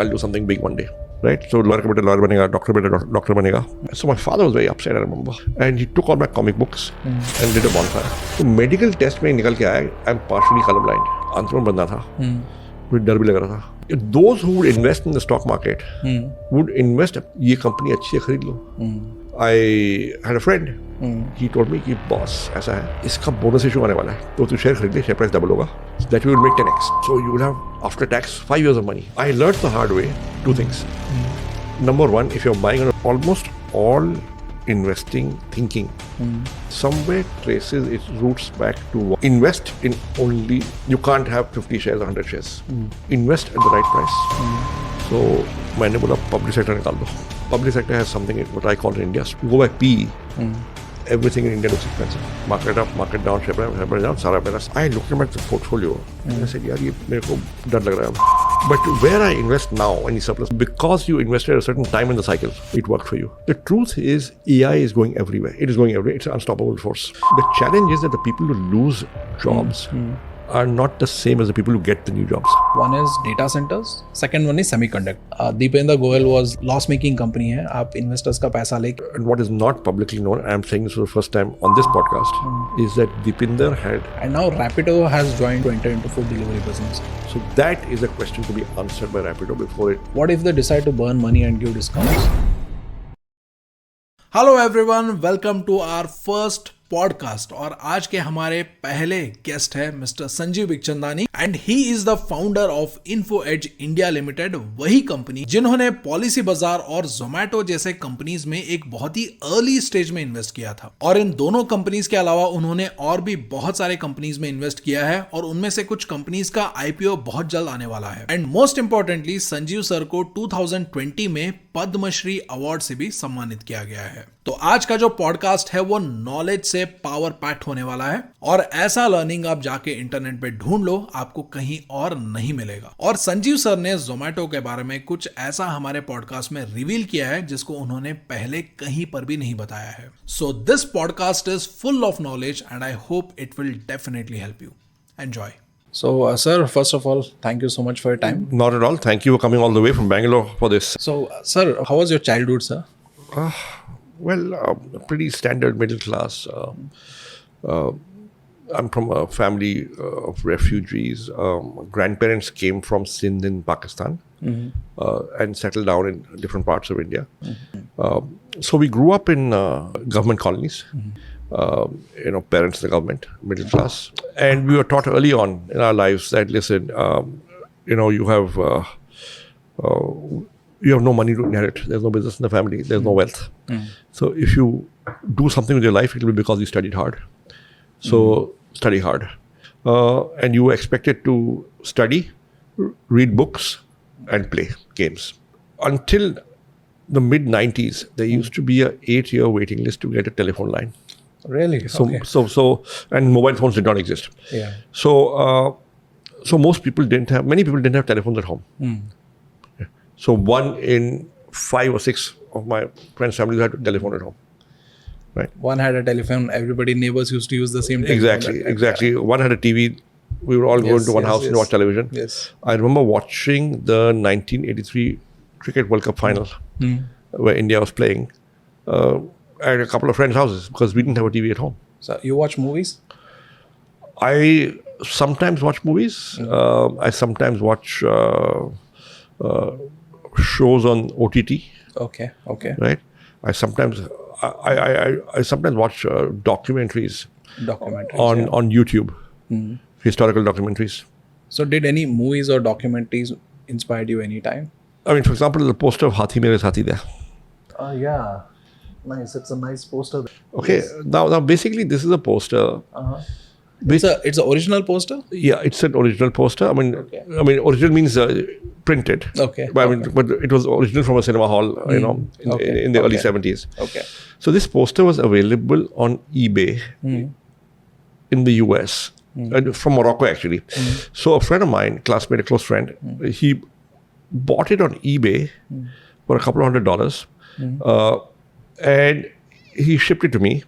I'll do something big one day. Right? So lawyer banega, doctor banega. So my father was very upset, I remember. And he took all my comic books and did a bonfire. So medical test mein nikal ke aaya, I'm partially colorblind. Antron banda tha. मुझे डर भी लग रहा था. Those who would invest in the stock market would invest, ये company अच्छी है खरीद लो. I had a friend. He told me कि boss ऐसा है, इसका bonus issue आने वाला है, तो तू share खरीद ले, share price double होगा. That you will make 10x. So you will have after tax 5 years of money. I learned the hard way 2 things. Number 1, if you're buying on almost all investing thinking somewhere traces its roots back to invest in only, you can't have 50 shares or 100 shares. Invest at the right price. So मैंने बोला public sector निकाल दो. Public sector has something what I call in India, go by PE. Everything in India looks expensive. Market up, market down, share price down, सारा मेरा. I looked at the portfolio and I said यार ये मेरे को डर लग रहा है. But where I invest now, any surplus, because you invested at a certain time in the cycle, it worked for you. The truth is, AI is going everywhere. It is going everywhere. It's an unstoppable force. The challenge is that the people who lose jobs are not the same as the people who get the new jobs. One is data centers. Second one is semiconductor. Deependra Goyal was loss-making company है. आप investors का पैसा लेके. And what is not publicly known, I am saying this for the first time on this podcast, is that Deepinder had. And now Rapido has joined to enter into food delivery business. So that is a question to be answered by Rapido before it. What if they decide to burn money and give discounts? Hello everyone, welcome to our first podcast. और आज के हमारे पहले guest है mister Sanjeev Bikhchandani and he is the founder of Info Edge India Limited, वही कंपनी जिन्होंने Policybazaar और जोमैटो जैसे कंपनीज में एक बहुत ही अर्ली स्टेज में इन्वेस्ट किया था. और इन दोनों कंपनीज के अलावा उन्होंने और भी बहुत सारे कंपनीज में इन्वेस्ट किया है और उनमें से कुछ कंपनीज का आईपीओ बहुत जल्द आने वाला है. And most importantly Sanjeev sir को 2020 में पद्मश्री अवार्ड से भी सम्मानित किया गया है. तो आज का जो पॉडकास्ट है वो नॉलेज से पावर पैक्ड होने वाला है और ऐसा लर्निंग आप जाके इंटरनेट पे ढूंढ लो, आपको कहीं और नहीं मिलेगा. और संजीव सर ने जोमैटो के बारे में कुछ ऐसा हमारे पॉडकास्ट में रिवील किया है जिसको उन्होंने पहले कहीं पर भी नहीं बताया है. So this podcast is full of knowledge and I hope it will definitely help you. Enjoy. So, sir, first of all, thank you so much for your time. Not at all. Thank you for coming all the way from Bangalore for this. So, sir, how was your childhood, sir? Well, pretty standard middle class. I'm from a family of refugees. Grandparents came from Sindh in Pakistan and settled down in different parts of India. So we grew up in government colonies. Parents in the government, middle class. And we were taught early on in our lives that, listen, you have no money to inherit. There's no business in the family. There's no wealth. So if you do something with your life, it will be because you studied hard. So study hard. And you were expected to study, read books, and play games. Until the mid-90s, there used to be a 8-year waiting list to get a telephone line. Really? Okay. So, and mobile phones did not exist. Yeah. So many people didn't have telephones at home. So 1 in 5 or 6 of my friends' families had a telephone at home. Right. One had a telephone. Everybody, neighbors used to use the same telephone. Exactly. One had a TV. We would all go into one house and watch television. Yes. I remember watching the 1983 Cricket World Cup final where India was playing. At a couple of friends' houses because we didn't have a TV at home. So you watch movies? I sometimes watch movies. I sometimes watch shows on OTT. Okay. Right. I sometimes watch documentaries. On YouTube. Historical documentaries. So did any movies or documentaries inspired you any time? I mean, for example, the poster of Hathi Mere Sathi there. Yeah. Nice. It's a nice poster. Okay. Yes. Now basically this is a poster. It's an original poster? Yeah, it's an original poster. I mean, original means printed. Okay. But it was original from a cinema hall, in the early 70s. Okay. So this poster was available on eBay in the US, from Morocco actually. So a friend of mine, classmate, a close friend, he bought it on eBay for a couple of $100. And he shipped it to me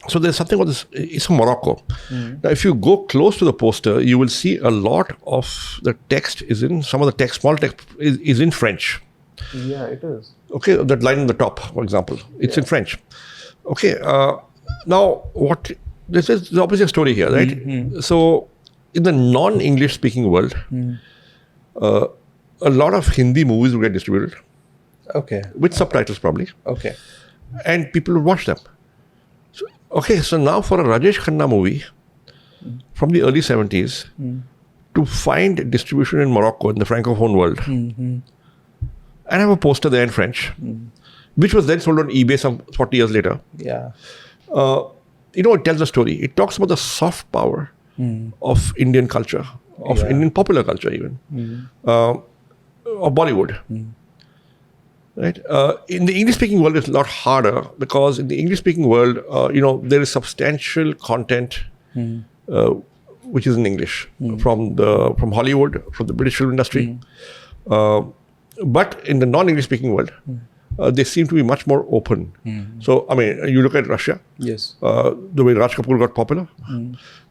So there's something about this. It's from Morocco. Now, if you go close to the poster, you will see a lot of the text is in, some of the text, small text is in French. Yeah, it is. Okay, that line on the top, for example, it's in French. Okay, now this is obviously a story here, right? So in the non-English speaking world, a lot of Hindi movies will get distributed. Okay. With subtitles probably. Okay. And people will watch them. So now for a Rajesh Khanna movie from the early 70s to find distribution in Morocco, in the Francophone world, and have a poster there in French, which was then sold on eBay some 40 years later. Yeah. It tells a story. It talks about the soft power of Indian culture, of Indian popular culture even, of Bollywood. Right. In the English-speaking world, it's a lot harder because in the English-speaking world, there is substantial content which is in English from Hollywood, from the British film industry. But in the non-English-speaking world, they seem to be much more open. So, I mean, you look at Russia. Yes. The way Raj Kapoor got popular,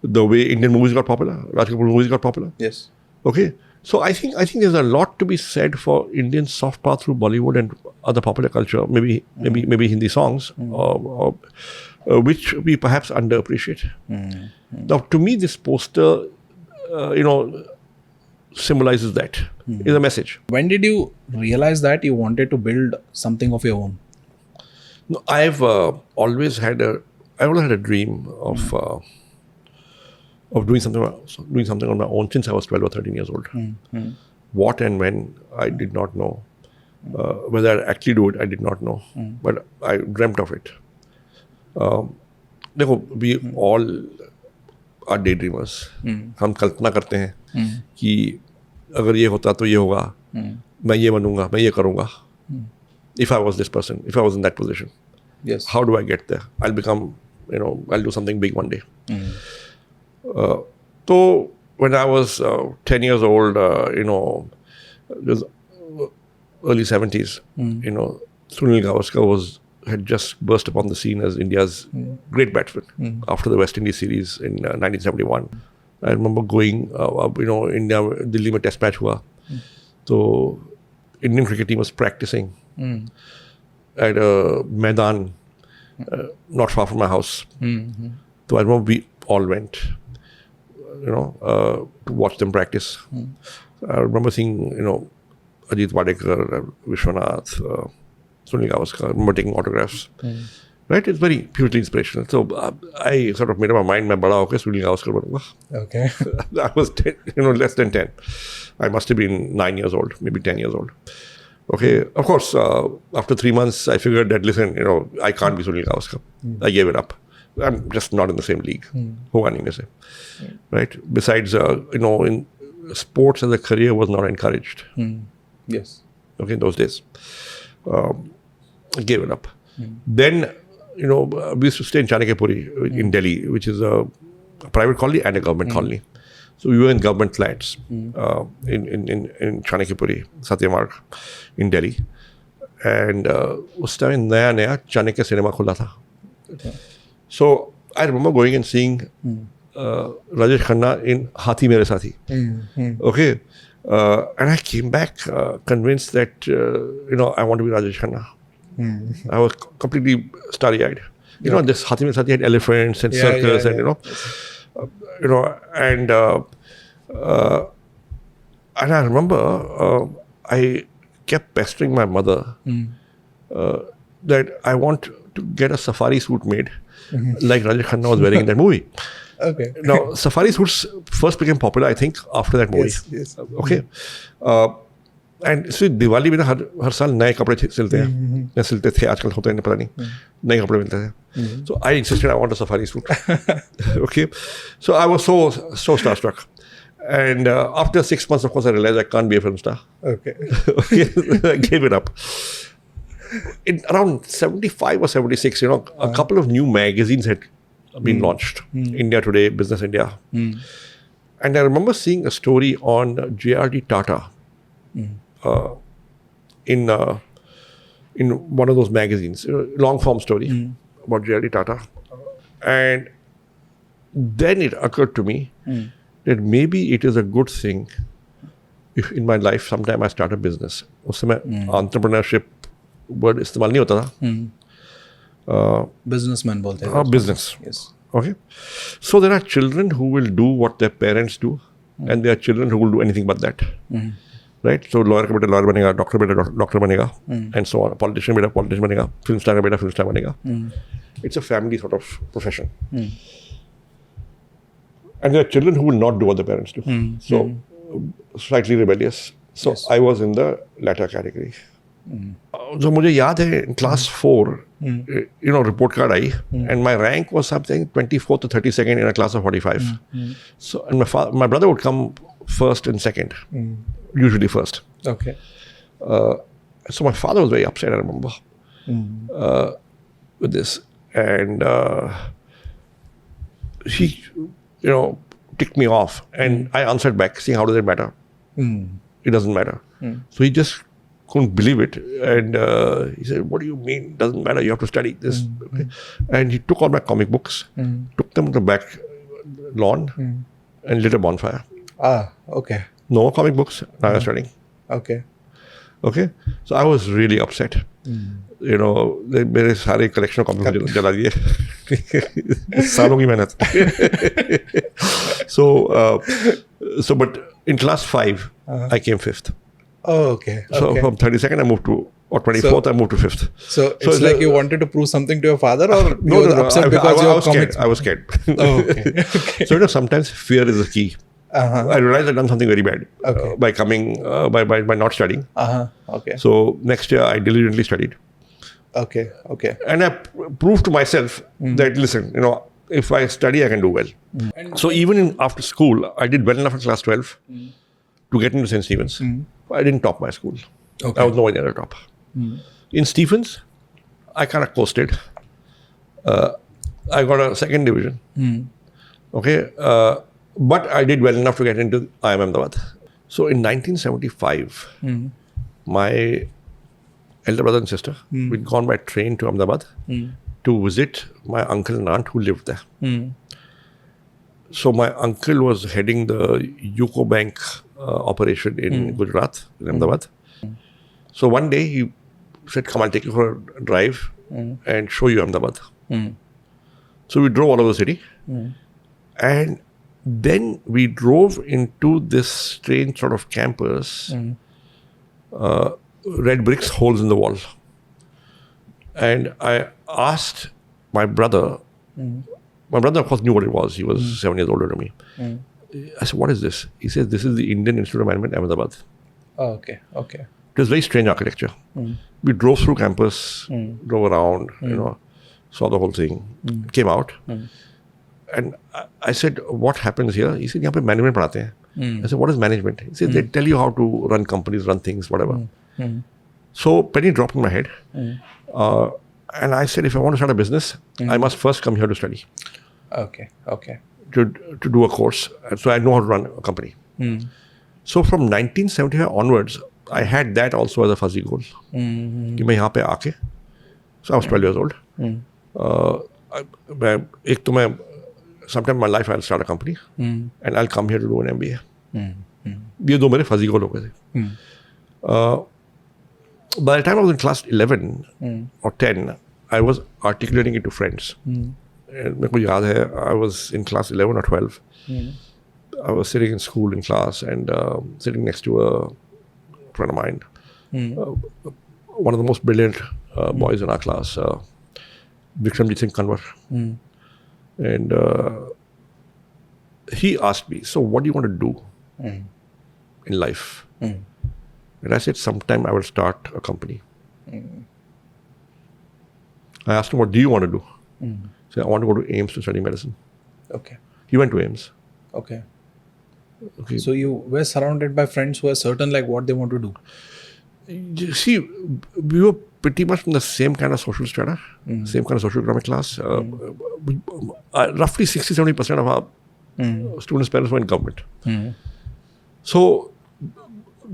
the way Indian movies got popular, Raj Kapoor movies got popular. Yes. Okay. So I think there's a lot to be said for Indian soft power through Bollywood and other popular culture, maybe Hindi songs, which we perhaps underappreciate. Now, to me, this poster, symbolizes that. Is a message. When did you realize that you wanted to build something of your own? No, I've always had a dream of doing something on my own since I was 12 or 13 years old. What and when, I did not know. Whether I actually do it, I did not know. But I dreamt of it. We all are daydreamers. हम कल्पना करते हैं कि अगर ये होता तो ये होगा, मैं ये बनूंगा, मैं ये करूंगा. If I was this person, if I was in that position, Yes. how do I get there? I'll become, I'll do something big one day. So when I was 10 years old, it was early 70s, Sunil Gavaskar had just burst upon the scene as India's great batsman after the West Indies series in 1971. I remember going, India, Delhi mein test match hua. So Indian cricket team was practicing at a Maidan not far from my house. So I remember we all went, to watch them practice. I remember seeing, Ajit Wadekar, Vishwanath, Sunil Gavaskar. I remember taking autographs. Right? It's very hugely inspirational. So I sort of made up my mind, मैं बड़ा होकर Sunil Gavaskar बनूंगा. Okay. I was 10, less than 10. I must have been 9 years old, maybe 10 years old. Okay. Of course, after 3 months, I figured that, listen, I can't be Sunil Gavaskar. I gave it up. I'm just not in the same league. होगा नहीं मेरे से. Right? Besides, in sports as a career was not encouraged. Yes. Okay, in those days. I gave it up. Then, we used to stay in Chanakyapuri in Delhi, which is a private colony and a government colony. So we were in government flats in Chanakyapuri, Satyamarg, in Delhi. And उस time नया Chanakya cinema खुला था. So I remember going and seeing Rajesh Khanna in Hathi Mere Sathi. Okay. And I came back convinced that, I want to be Rajesh Khanna. I was completely starry-eyed. This Hathi Mere Sathi had elephants and circus and, and I remember I kept pestering my mother that I want to get a safari suit made like Rajesh Khanna was wearing in that movie. Okay. Now, safari suits first became popular, I think, after that movie. Yes. Okay. And so Diwali में ना हर साल नए कपड़े सिलते हैं, या सिलते थे, आजकल होते हैं पता नहीं, नए कपड़े मिलते थे. So I insisted I want a safari suit. Okay. So I was so starstruck. And after 6 months, of course, I realized I can't be a film star. Okay. Okay. I gave it up. In around 75 or 76, a couple of new magazines had been launched. India Today, Business India. And I remember seeing a story on J.R.D. Tata in one of those magazines, long form story about J.R.D. Tata. And then it occurred to me that maybe it is a good thing if in my life sometime I start a business. उस समय entrepreneurship word इस्तेमाल नहीं होता था. Businessman बोलते हैं. Business. Yes. Okay. So there are children who will do what their parents do, and there are children who will do anything but that. Right? So lawyer का बेटा lawyer बनेगा, doctor बेटा doctor बनेगा, and so on. Politician बेटा politician बनेगा, film star का बेटा film star बनेगा. It's a family sort of profession. And there are children who will not do what their parents do. So slightly rebellious. So Yes. I was in the latter category. So मुझे याद है in class 4, report card I, and my rank was something 24th to 32nd in a class of 45. So and my brother would come first and second, usually first. Okay. So my father was very upset, I remember, with this, and he, ticked me off, and I answered back, saying, "How does it matter? It doesn't matter." So he just couldn't believe it, and he said, "What do you mean? Doesn't matter? You have to study this." Okay. And he took all my comic books, took them to the back lawn, and lit a bonfire. Okay. No more comic books. Now I'm studying. Okay. Okay. So I was really upset. मेरे सारे collection comic जला दिए सालों की मेहनत. So but in class 5 I came 5th. Oh, okay. So Okay. from 32nd I moved to, or 24th I moved to 5th. So it's like you wanted to prove something to your father, or No, you were upset because I your was scared. comics. I was scared. Oh, okay. Okay. So sometimes fear is the key. I realized I'd done something very bad by coming by not studying. Okay. So next year I diligently studied, Okay. Okay. and I proved to myself that listen, if I study I can do well. So even after school I did well enough in class 12 to get into St. Stephen's. I didn't top my school. Okay. I was nowhere near the top. In Stephen's, I kind of coasted. I got a second division. Okay. But I did well enough to get into IIM Ahmedabad. So in 1975, my elder brother and sister, we'd gone by train to Ahmedabad to visit my uncle and aunt who lived there. So my uncle was heading the UCO Bank operation in Gujarat, in Ahmedabad. So one day he said, "Come, I'll take you for a drive and show you Ahmedabad." So we drove all over the city. And then we drove into this strange sort of campus, red bricks, holes in the wall. And I asked my brother, my brother of course knew what it was, he was 7 years older than me. I said, "What is this?" He says, "This is the Indian Institute of Management, Ahmedabad." Oh, okay. Okay. It was very strange architecture. We drove through campus, drove around, saw the whole thing, came out. And I said, "What happens here?" He said, "यहाँ पे management पढ़ाते हैं." I said, "What is management?" He said, "They tell you how to run companies, run things, whatever." So penny dropped in my head. And I said, if I want to start a business, I must first come here to study. Okay. Okay. To do a course. So I know how to run a company. So from 1975 onwards, I had that also as a fuzzy goal. कि मैं यहाँ पे आके, so I was 12 years old. एक तो मैं sometime in my life I'll start a company and I'll come here to do an MBA. ये दो मेरे fuzzy goal हो गए थे. By the time I was in class 11 or 10, I was articulating it to friends. मेरे को याद है, I was in class 11 or 12. I was sitting in school in class and sitting next to a friend of mine, one of the most brilliant boys in our class, Bikhchandani. And he asked me, "So what do you want to do in life?" And I said, "Sometime I will start a company." I asked him, "What do you want to do?" He said, "I want to go to ACEink to study medicine." Okay. He went to ACEink. Okay. Okay. So you were surrounded by friends who were certain like what they want to do. See, we were pretty much from the same kind of social strata, same kind of socioeconomic class. Roughly 60-70% of our students' parents were in government. So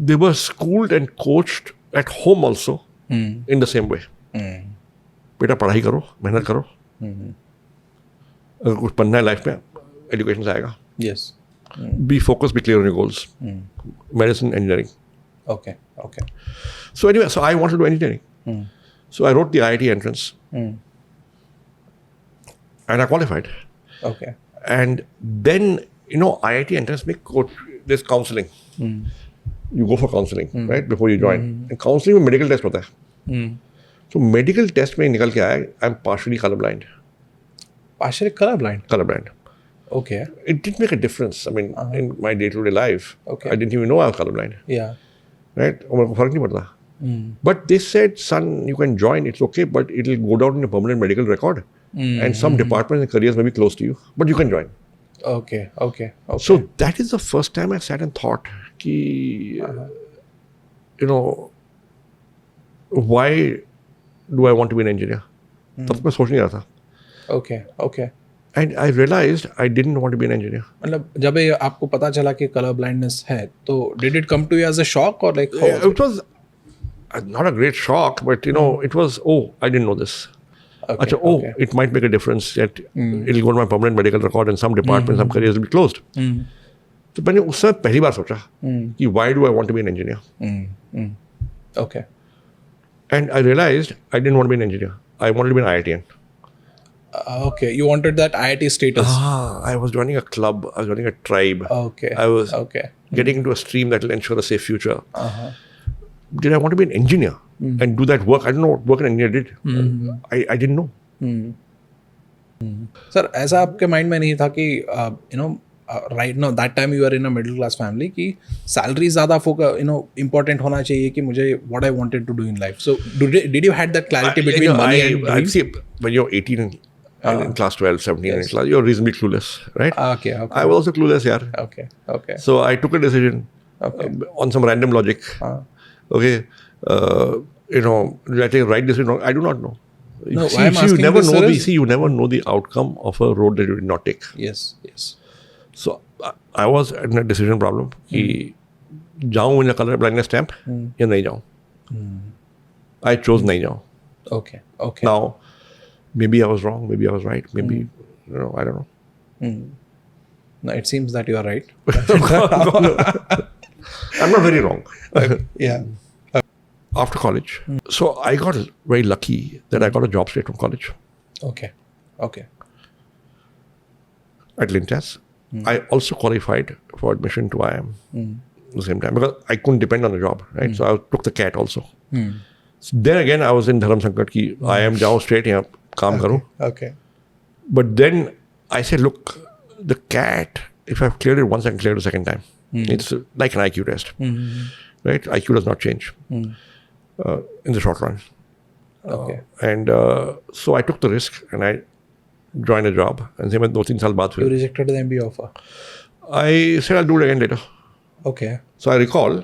they were schooled and coached at home also in the same way. बेटा पढ़ाई करो, मेहनत करो. अगर कुछ बनना है life में, एजुकेशन से आएगा. Yes. Be focused, be clear on your goals. Medicine, engineering. Okay. Okay. So anyway, so I wanted to do engineering. So I wrote the IIT entrance. And I qualified. Okay. And then, IIT entrance में there's counseling. You go for counseling, right, before you join. And counseling में medical test होता है. So medical test में निकल के आया, I'm partially colorblind. Partially colorblind? Colorblind. Okay. It didn't make a difference. I mean, in my day-to-day life, Okay. I didn't even know I was colorblind. Yeah. Right? और मेरे को फर्क नहीं पड़ता. But they said, son, you can join, it's okay, but it'll go down in a permanent medical record. And some departments and careers may be close to you, but you can join. Okay. Okay. Okay. So that is the first time I sat and thought, ki, why do I want to be an engineer? तब मैं सोच नहीं रहा था. Okay. Okay. And I realized I didn't want to be an engineer. मतलब जब ये आपको पता चला कि color blindness है, तो did it come to you as a shock or like? How? It was not a great shock, but it was, I didn't know this. Okay, Achha, okay. it might make a difference that it'll go to my permanent medical record and some departments, some careers will be closed. तो मैंने उस समय पहली बार सोचा कि why do I want to be an engineer? Okay. And I realized I didn't want to be an engineer. I wanted to be an IITian. Okay. You wanted that IIT status. I was joining a club. I was joining a tribe. Okay. I was Okay. getting into a stream that will ensure a safe future. Did I want to be an engineer and do that work? I don't know what work an engineer did. I didn't know. Sir ऐसा आपके mind में नहीं था कि right no that time you are in a middle class family कि salary ज़्यादा important होना चाहिए कि मुझे what I wanted to do in life. So did you had that clarity between money and I see when you're 18 and in class 12, 17 in class, you're reasonably clueless, right? Okay. I was also clueless, yaar. Okay. Okay. So I took a decision on some random logic. Okay, did I take a right decision? I do not know. No, see, why I'm you asking never this, know sir, the is- you never know the outcome of a road that you did not take. Yes. Yes. So I was in a decision problem. कि जाऊँ in a color blindness camp या नहीं जाऊँ. I chose नहीं जाऊँ. Okay. Okay. Now, maybe I was wrong. Maybe I was right. Maybe I don't know. No, it seems that you are right. I'm not very wrong. Yeah. After college, so I got very lucky that I got a job straight from college Okay. Okay. at Lintas. I also qualified for admission to IIM at the same time because I couldn't depend on the job, right? So I took the CAT also. So then again, I was in Dharam Sankat ki IIM जाओ straight यहाँ काम करूँ. Okay. But then I said, look, the CAT, if I've cleared it once, I can clear it a second time. It's like an IQ test, right? IQ does not change in the short run. Okay. And so I took the risk and I joined a job. And same with 2-3 साल बाद You फिर rejected the MBA offer. I said I'll do it again later. Okay. So I recall,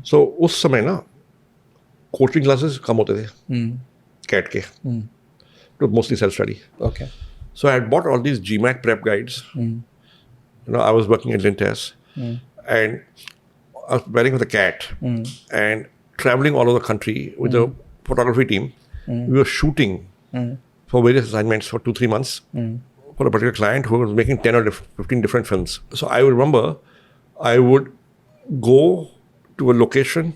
so उस समय ना coaching classes कम होते थे cat के. It was mostly self-study. Okay. So I had bought all these GMAT prep guides. I was working at Lintas and I was wearing with a cat and traveling all over the country with a photography team. We were shooting for various assignments for 2-3 months for a particular client who was making 10 or 15 different films. So I remember I would go to a location,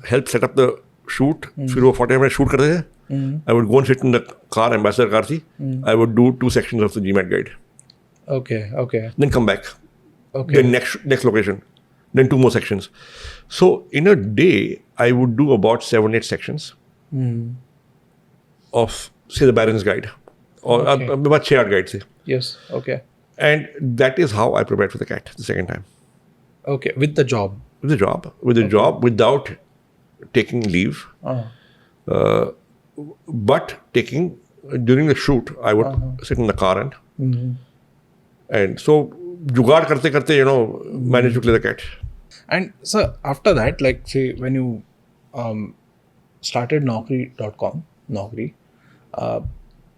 help set up the shoot. फिर वो 40 minutes shoot करते थे. I would go and sit in the car, ambassador car थी. I would do 2 sections of the GMAT guide. Okay. Okay. Then come back. Okay. Then next location. Then 2 more sections. So in a day, I would do about 7-8 sections of, say, the Baron's Guide. Or Okay. about 6-8 guides थे. Yes. Okay. And that is how I prepared for the CAT the second time. Okay. With the job. With the job, without taking leave. But taking, during the shoot, I would sit in the car and so jugaad karte karte, managed to clear the CAT. And so after that, like say when you started Naukri.com, Naukri,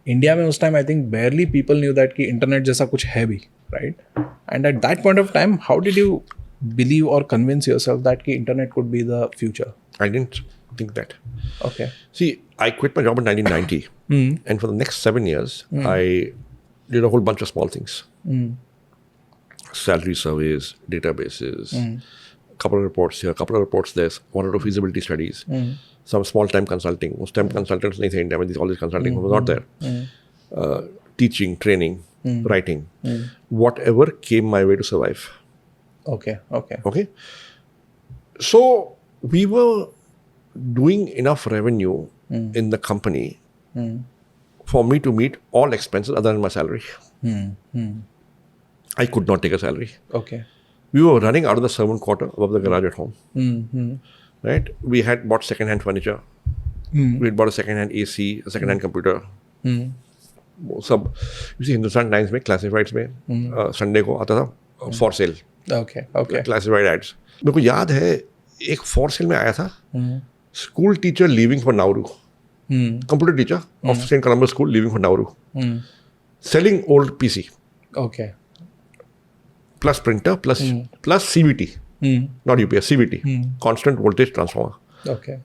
India में उस time I think barely people knew that कि internet जैसा कुछ है भी, right? And at that point of time, how did you believe or convince yourself that कि internet could be the future? I didn't think that. Okay. See, I quit my job in 1990, and for the next 7 years, I did a whole bunch of small things. Salary surveys, databases, couple of reports here, couple of reports there, one or two feasibility studies, some small-time consulting. Most time consultants nahi the India mein, all this consulting was not there. Teaching, training, writing, whatever came my way to survive. Okay. So we were doing enough revenue in the company for me to meet all expenses other than my salary. I could not take a salary. Okay. We were running out of the servant quarter above the garage at home. Right? We had bought second-hand furniture. We had bought a second-hand AC, a second-hand computer. सब you see Hindustan Times में classifieds में Sunday को आता था for sale. Okay. Classified ads. मेरे को याद है एक फॉर सेल में आया था school teacher leaving for Nauru, computer teacher of Saint Columbus school leaving for Nauru, selling old PC. Okay. Plus printer, plus CVT, not UPS, CVT, constant voltage transformer. Okay.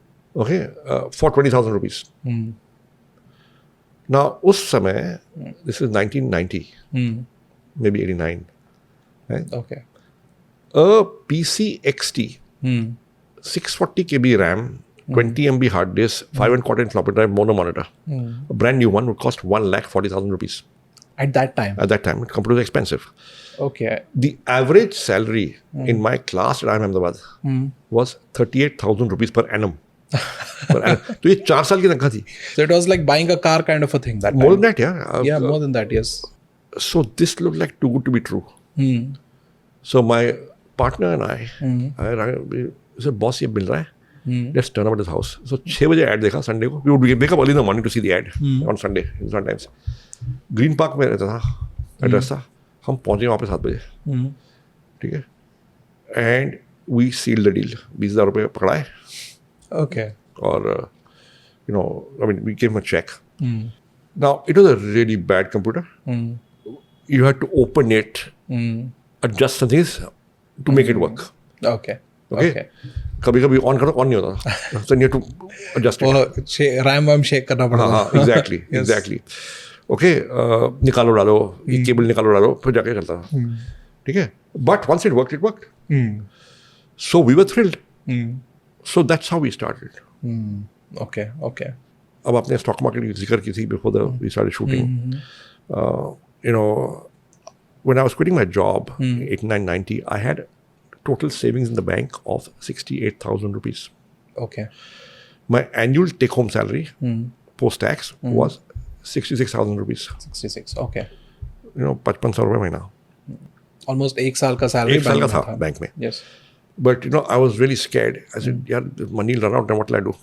For 20,000 rupees. Now, उस समय, this is 1990, maybe 89. Right? Okay. A PC XT, 640 KB RAM, 20 MB hard disk, 5 and quarter inch floppy drive, mono monitor. A brand new one would cost 1,40,000 rupees. At that time. Computer was expensive. Okay. The average salary in my class at IIM Ahmedabad was 38,000 rupees per annum. तो ये 4 साल की तनख्वाह थी. So it was like buying a car kind of a thing that time. More than that, yeah. Yeah, more than that, yes. So this looked like too good to be true. So my partner and I said, boss, ये मिल रहा है. Let's turn up at his house. So 6 बजे ad देखा Sunday को. We would wake up early in the morning to see the ad on Sunday, sometimes. Green park में रहता था, address था. हम पहुंचे वहाँ पे 7 बजे. ठीक है. And we sealed the deal. 20,000 रुपये पकड़ाए. Okay. और we gave him a check. Now it was a really bad computer. You had to open it, adjust some things to make it work. Okay. कभी on करो, on नहीं होता. So you have to adjust it. RAM वैम shake करना पड़ता. हाँ, exactly. Okay, निकालो डालो, केबल निकालो डालो, फिर जाके चलता था. ठीक है. But once it worked. So we were thrilled. So that's how we started. Okay. अब आपने स्टॉक मार्केट की जिक्र की थी before we started shooting. When I was quitting my job in 89-90, I had total savings in the bank of 68,000 rupees. Okay. My annual take-home salary post-tax was 66,000 rupees. 66. Okay. 5500 रुपये महीना. Almost 1 साल का salary. 1 साल का था bank में. Yes. But I was really scared. I said, "Yeah, the money will run out. Then what will I do?"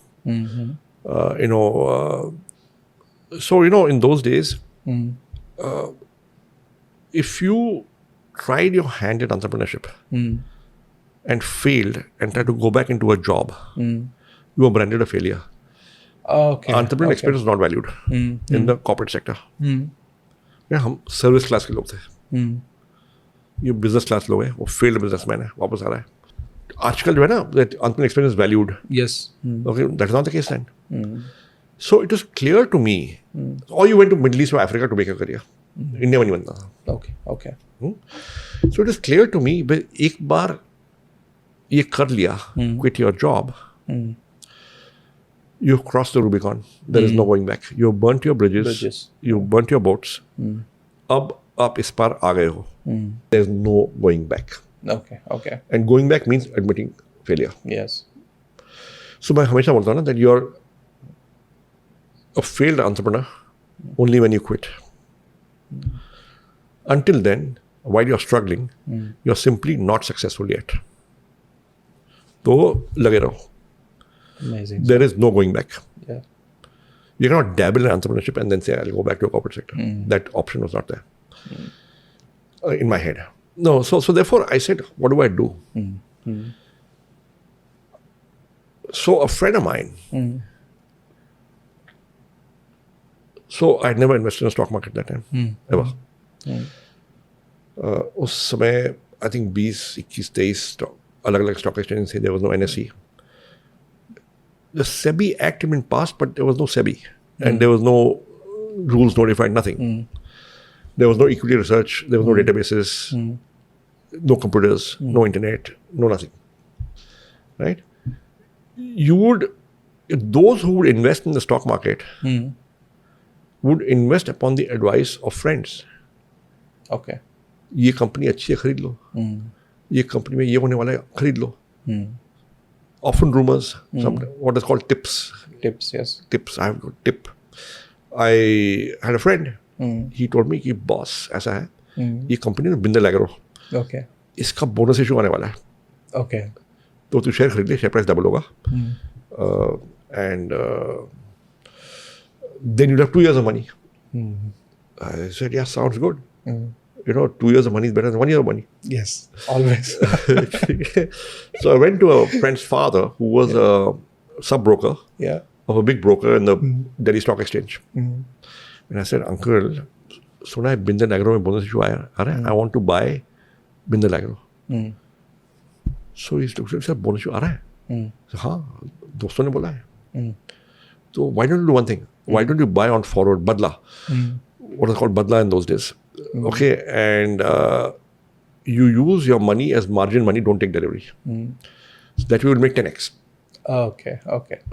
So in those days, if you tried your hand at entrepreneurship and failed and tried to go back into a job, you were branded a failure. Okay. Entrepreneurial experience is not valued in the corporate sector. हम service class के लोग थे. ये business class लोग हैं, वो failed businessman है, वापस आ रहा है. आजकल जो है ना, that entrepreneurial experience is valued. Yes. Okay, that's not the case then. So it was clear to me, or you went to Middle East or Africa to make a career. India में नहीं बनता था. Okay. So it is clear to me, एक बार ये कर लिया, quit your job, you've crossed the Rubicon. There is no going back. You've burnt your bridges. You've burnt your boats. अब आप इस पार आ गए हो. There is no going back. Okay. And going back means admitting failure. Yes. So मैं हमेशा बोलता हूँ ना that you're a failed entrepreneur only when you quit. Until then, while you're struggling, you're simply not successful yet. तो लगे रहो. Amazing. There is no going back. Yeah. You cannot dabble in entrepreneurship and then say, I'll go back to a corporate sector. That option was not there in my head. No, so therefore I said, what do I do? So a friend of mine, so I'd never invested in the stock market that time, ever. उस समय I think 20, 21, 23 अलग-अलग stock exchanges थे. There was no NSE. The SEBI Act had been passed, but there was no SEBI. And there was no rules notified, nothing. There was no equity research. There was no databases, no computers, no internet, no nothing. Right? Those who would invest in the stock market would invest upon the advice of friends. Okay. ये company अच्छी है, खरीद लो. ये company में ये होने वाला है, खरीद लो. Often rumors, what is called tips. Tips, yes. Tips. I have got tip. I had a friend. He told me कि boss ऐसा है, ये कंपनी में बिंदल एग्रो. Okay. इसका बोनस इशू आने वाला है. Okay. तो तू शेयर खरीद ले, शेयर प्राइस डबल होगा. And then you'll have 2 years of money. I said, yeah, sounds good. 2 years of money is better than 1 year of money. Yes, always. So I went to a friend's father who was a sub-broker of a big broker in the Delhi Stock Exchange. And I said, uncle, suna hai Bindal Agro mein bonus issue aaya hai. I want to buy Bindal Agro. So he said, bonus issue aa raha hai? So, हाँ, दोस्तों ने बोला है. So why don't you do one thing? Why don't you buy on forward, badla? What was called badla in those days. Okay, and you use your money as margin money, don't take delivery. So that you will make 10x. Okay.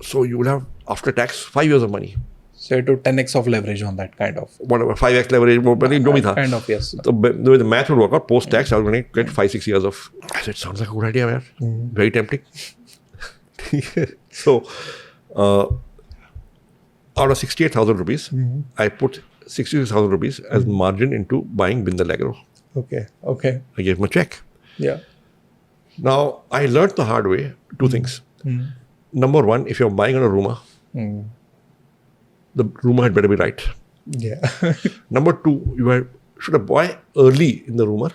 So you will have, after tax, 5 years of money. So you do 10x of leverage on that kind of. Whatever, 5x leverage, kind of, yes. So the way the math would work out, post-tax, I was going to get 5-6 years of. I said, sounds like a good idea, man. Very tempting. So, out of 68,000 rupees, I put 66,000 rupees as margin into buying Bindal Agro. Okay. I gave him a check. Yeah. Now, I learned the hard way 2 things. Number one, if you're buying on a rumor, the rumor had better be right. Yeah. Number 2, should have buy early in the rumor,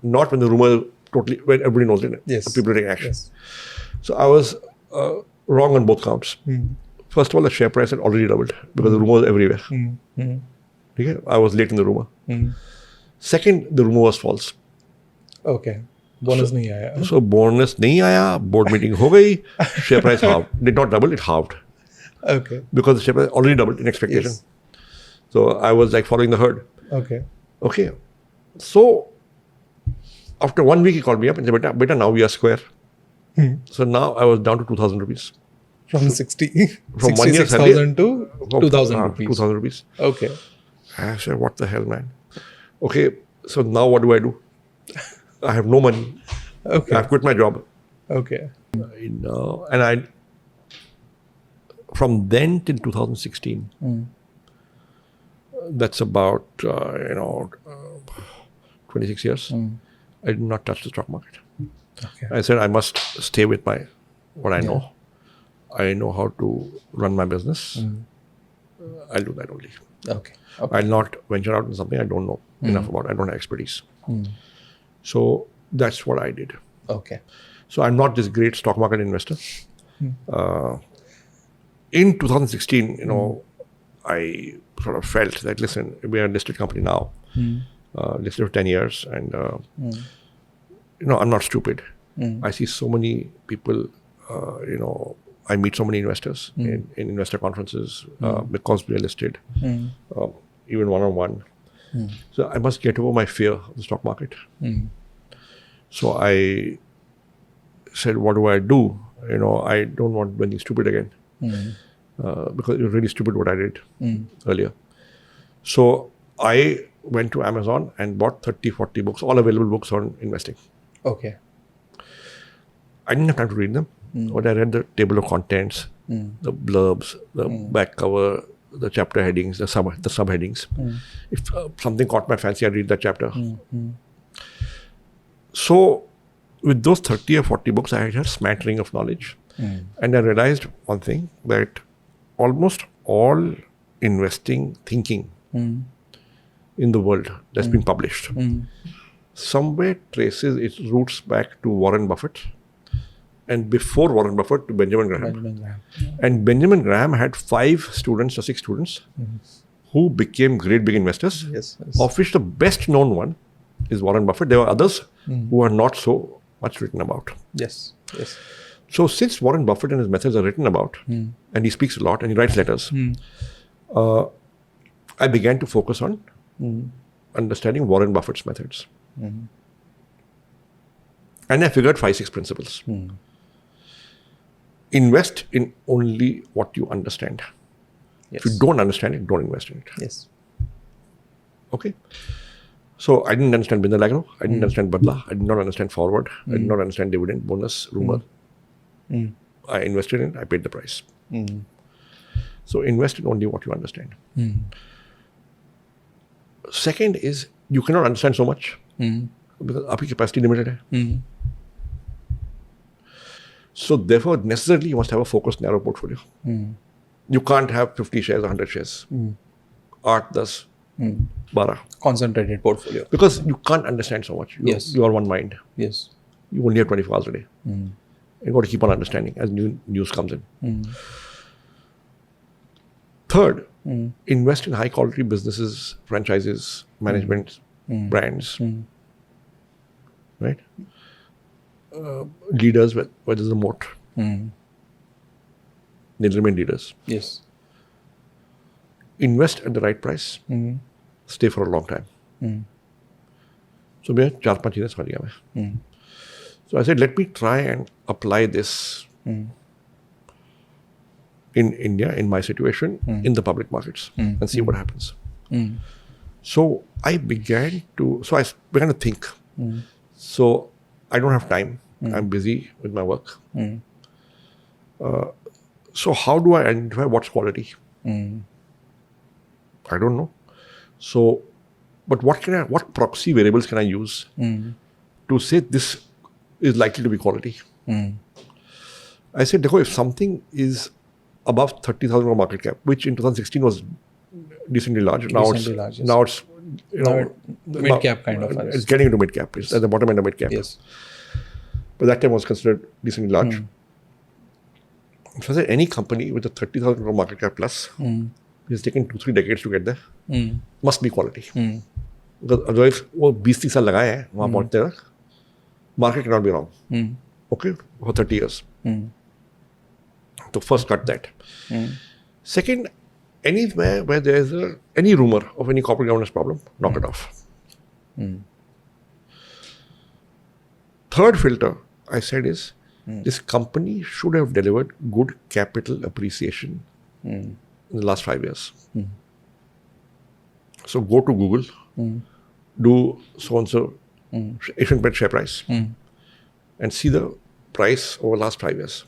not when the rumor when everybody knows it. Yes. People take action. Yes. So I was wrong on both counts. First of all, the share price had already doubled because the rumor was everywhere. Okay? I was late in the rumor. Second, the rumor was false. Okay. Bonus nahi aaya. So bonus nahi aaya, board meeting ho gayi, share price halved. Did not double, it halved. Okay. Because the share price already doubled in expectation. Yes. So I was like following the herd. Okay. So after 1 week, he called me up and said, beta, now we are square. So now I was down to 2,000 rupees. From 1 year 66,000 to 2,000 rupees. 2,000 rupees. Okay. I said, what the hell, man? Okay, so now what do? I have no money. Okay. I've quit my job. Okay. And I, from then till 2016, that's about, 26 years, I did not touch the stock market. Okay. I said, I must stay with what I know. I know how to run my business. I'll do that only. Okay. I'll not venture out in something I don't know enough about. I don't have expertise. So that's what I did. Okay. So I'm not this great stock market investor. In 2016, I sort of felt that, listen, we are a listed company now, listed for 10 years, and I'm not stupid. I see so many people, I meet so many investors in investor conferences because we are listed, even one-on-one. So I must get over my fear of the stock market. So I said, what do? I don't want to do anything stupid again because it was really stupid what I did earlier. So I went to Amazon and bought 30, 40 books, all available books on investing. Okay. I didn't have time to read them, but I read the table of contents, the blurbs, the back cover, the chapter headings, the subheadings. If something caught my fancy, I'd read that chapter. So with those 30 or 40 books, I had a smattering of knowledge. And I realized one thing, that almost all investing thinking in the world that's been published somewhere traces its roots back to Warren Buffett, and before Warren Buffett to Benjamin Graham. And Benjamin Graham had 5 students or 6 students who became great big investors, of which the best known one is Warren Buffett. There were others who are not so much written about. Yes. So since Warren Buffett and his methods are written about, and he speaks a lot and he writes letters, I began to focus on understanding Warren Buffett's methods. And I figured 5-6 principles. Invest in only what you understand. Yes. If you don't understand it, don't invest in it. Yes. Okay? So I didn't understand Binder Agro. I didn't understand Badla. I did not understand forward. I did not understand dividend, bonus, rumor. I invested in, I paid the price. So invest in only what you understand. Second is, you cannot understand so much because aapki capacity limited hai. So therefore, necessarily you must have a focused, narrow portfolio. You can't have 50 shares, 100 shares. 8, 10, 12. Concentrated portfolio. Because you can't understand so much. Yes. You are one mind. Yes. You only have 24 hours a day. You've got to keep on understanding as new news comes in. Third, invest in high quality businesses, franchises, management, brands. Right? Leaders where there's a moat. They remain leaders. Yes. Invest at the right price. Stay for a long time. So मैं 4-5 चीजें समझ गया मैं. So I said, let me try and apply this in India, in my situation, in the public markets and see what happens. So I began to think. So I don't have time. I'm busy with my work. So how do I identify what's quality? I don't know. So, but what proxy variables can I use to say this is likely to be quality? I said, if something is above 30,000 crore market cap, which in 2016 was decently large, now it's mid cap kind of. It's getting into mid cap. It's at the bottom end of mid cap. Yes. But that time was considered decently large. So I said, any company with a 30,000 crore market cap plus, it's taken 2-3 decades to get there, must be quality. Because otherwise, वो 20-30 साल लगाए हैं वहाँ पहुँचते तक, market cannot be wrong. Okay, for 30 years. So first cut that. Second, anywhere where there is any rumor of any corporate governance problem, knock it off. Third filter, I said is, this company should have delivered good capital appreciation in the last 5 years. So go to Google, do so-and-so ACEink share price and see the price over the last 5 years.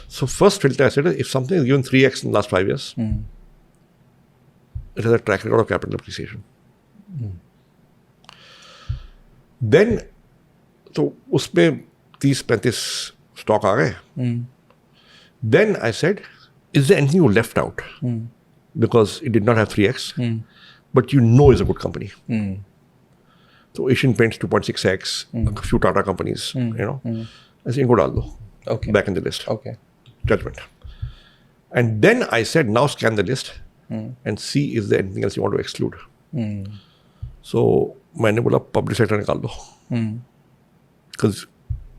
So first filter I said, if something is given 3x in the last 5 years, it has a track record of capital appreciation. Then, so उसमें 30-35 stock आ गए. Then I said, is there anything you left out? Because it did not have 3x, but you know it's a good company. So Asian Paints 2.6x, a few Tata companies, I said, इनको डाल दो. Okay. Back in the list. Okay. Judgment. And then I said, now scan the list and see is there anything else you want to exclude. So मैंने बोला public sector निकाल दो. Because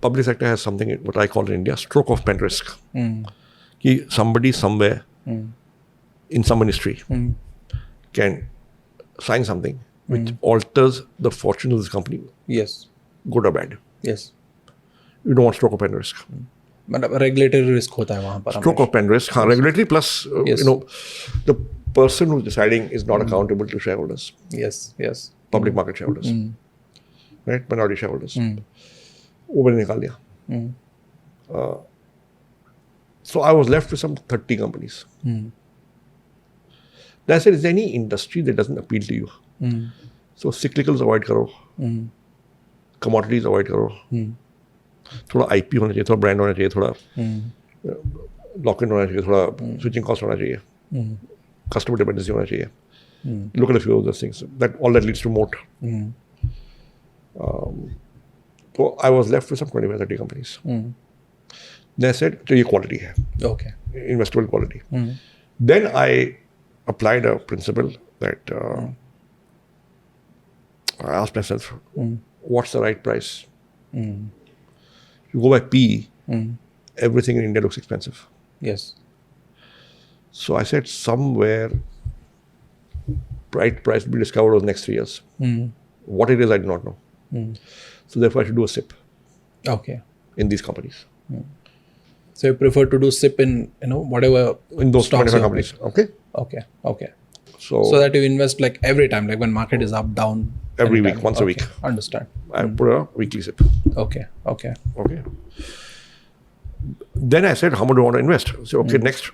public sector has something, what I call in India, stroke of pen risk. Ki somebody somewhere in some ministry can sign something which alters the fortune of this company. Yes. Good or bad. Yes. You don't want stroke of pen risk. मतलब regulatory risk होता है वहाँ पर. Stroke of pen risk. Regulatory plus, Yes. The person who's deciding is not accountable to shareholders. Yes. Yes. Public market shareholders. Right? Minority shareholders. वो मैंने निकाल दिया. So I was left with some 30 companies. Then I said, is there any industry that doesn't appeal to you? So cyclicals avoid करो. Commodities avoid करो. थोड़ा IP होना चाहिए, थोड़ा brand होना चाहिए, थोड़ा lock-in होना चाहिए, थोड़ा switching cost होना चाहिए, customer dependency होना चाहिए. Look at a few of those things. All that leads to moat. So I was left with some 25-30 companies. Then I said, so ये quality है. Okay. Investable quality. Then I applied a principle that I asked myself, what's the right price? You go by P, everything in India looks expensive. Yes. So I said somewhere right price will be discovered over the next 3 years. What it is, I do not know. So therefore, I should do a SIP Okay. in these companies, So you prefer to do SIP in whatever in those stocks 25 you companies. Okay. Okay. Okay. So, So that you invest like every time, like when market is up, down. every anytime. week, once a Okay. week, Understand. I put a weekly SIP. Okay. Okay. Okay. Then I said, how much do I want to invest? So, okay, next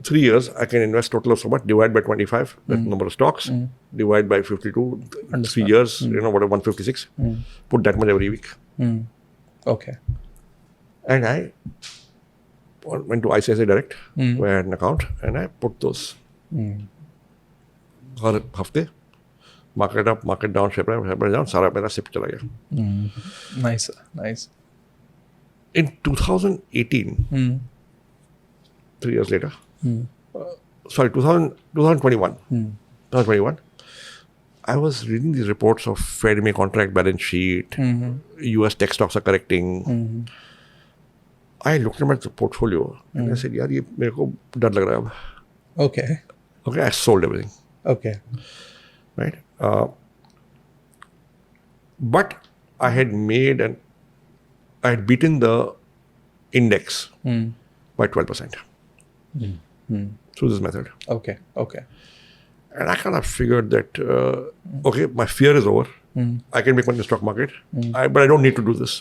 3 years, I can invest total of so much, divide by 25, that's the number of stocks, divide by 52, 3 years, whatever, 156, put that much every week. Okay. And I went to ICICI Direct, where I had an account, and I put those. हर हफ्ते market up, market down, share price down, सारा मेरा SIP चला गया. Nice. Nice. In 2018, 3 years later, sorry, 2021, 2021, I was reading these reports of Fed May contract balance sheet, US tech stocks are correcting. I looked at my portfolio and I said, यार ये मेरे को डर लग रहा है अब. Okay. Okay, I sold everything. Okay. Right? But I had beaten the index by 12% through this method. Okay. Okay. And I kind of figured that, okay, my fear is over. I can make money in the stock market, but I don't need to do this.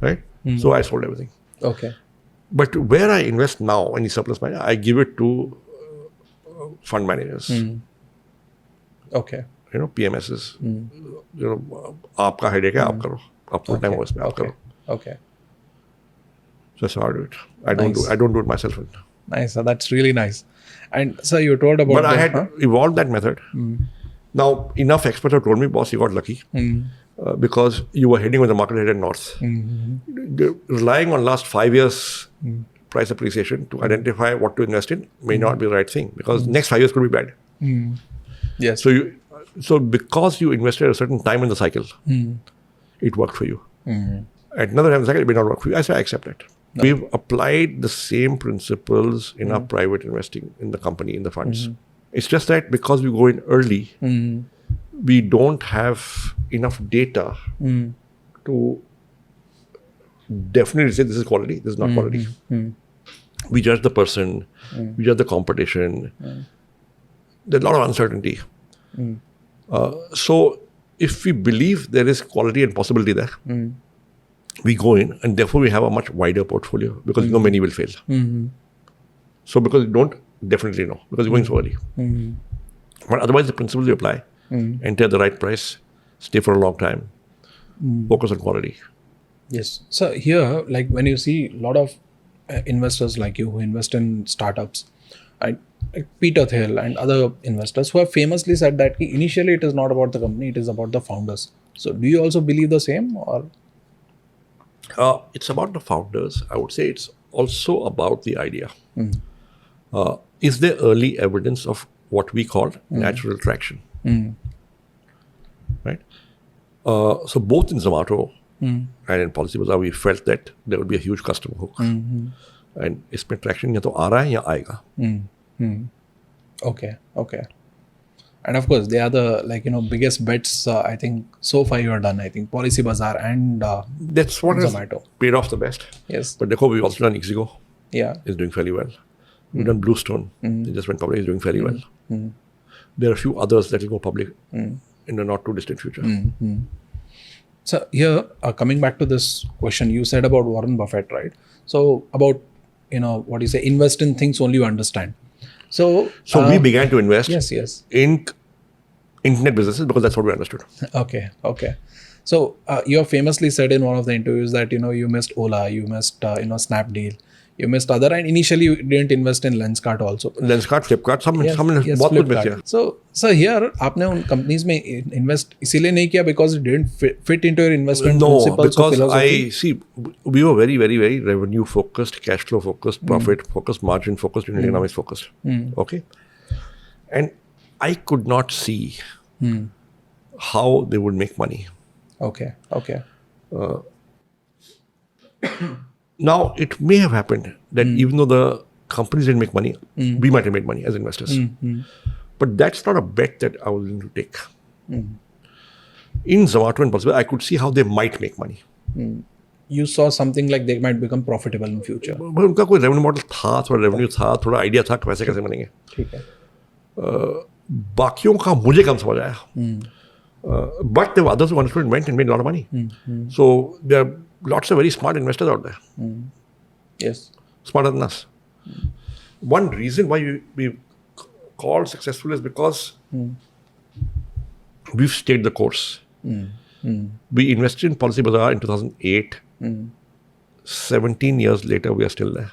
Right? So I sold everything. Okay. But where I invest now, any surplus money, I give it to fund managers. Okay. PMSs. आपका headache है, आप करो. आप full time होगा इसमें, आप करो. Okay. So that's how I do it. I don't do it myself. Nice. So that's really nice. And so you told about. But I had evolved that method. Now enough experts have told me, boss, you got lucky because you were heading when the market headed north. Relying on last 5 years price appreciation to identify what to invest in may not be the right thing because next 5 years could be bad. Yes. So because you invested at a certain time in the cycle, it worked for you. At another time in the cycle, it may not work for you. I say I accept it. No. We've applied the same principles in our private investing in the company, in the funds. It's just that because we go in early, we don't have enough data to definitely say this is quality, this is not quality. We judge the person, we judge the competition. There's a lot of uncertainty. So if we believe there is quality and possibility there, we go in and therefore we have a much wider portfolio because we know many will fail. So because we don't definitely know because we're going so early. But otherwise the principles you apply, enter at the right price, stay for a long time, focus on quality. Yes. So here, like when you see a lot of investors like you who invest in startups, like Peter Thiel and other investors who have famously said that initially it is not about the company, it is about the founders. So do you also believe the same or? It's about the founders. I would say it's also about the idea. Is there early evidence of what we call natural traction? Right? So both in Zomato and in Policybazaar, we felt that there would be a huge customer hook. And इसमें traction या तो आ रहा है या आएगा. Okay. And of course, they are the biggest bets I think so far you have done. I think Policybazaar and that's what Zomato has paid off the best. Yes. But देखो, we've also done Ixigo. Yeah. It's doing fairly well. We've done Bluestone. They just went public. It's doing fairly well. There are a few others that will go public in the not too distant future. So here, coming back to this question, you said about Warren Buffett, right? So about what you say, invest in things only you understand. So we began to invest yes in internet businesses because that's what we understood. Okay. So you have famously said in one of the interviews that you missed Ola, you missed Snapdeal, you missed other, and initially you didn't invest in Lenskart also. Lenskart, Flipkart, some बहुत कुछ मिल गया. So here आपने उन companies में invest इसीलिए नहीं किया because it didn't fit into your investment principles or philosophy? We were very, very, very revenue focused, cash flow focused, profit focused, margin focused, unit economics focused. Okay, and I could not see how they would make money. Okay. Now, it may have happened that even though the companies didn't make money, we might have made money as investors. But that's not a bet that I was willing to take. In Zomato and Policybazaar, I could see how they might make money. You saw something like they might become profitable in future. But उनका कोई revenue model था, थोड़ा revenue था, थोड़ा idea था कि पैसे कैसे बनेंगे. ठीक है. बाकियों का मुझे कम समझ आया. But there were others who understood and went and made a lot of money. So there are lots of very smart investors out there. Yes. Smarter than us. One reason why we called successful is because we've stayed the course. We invested in Policybazaar in 2008. 17 years later, we are still there.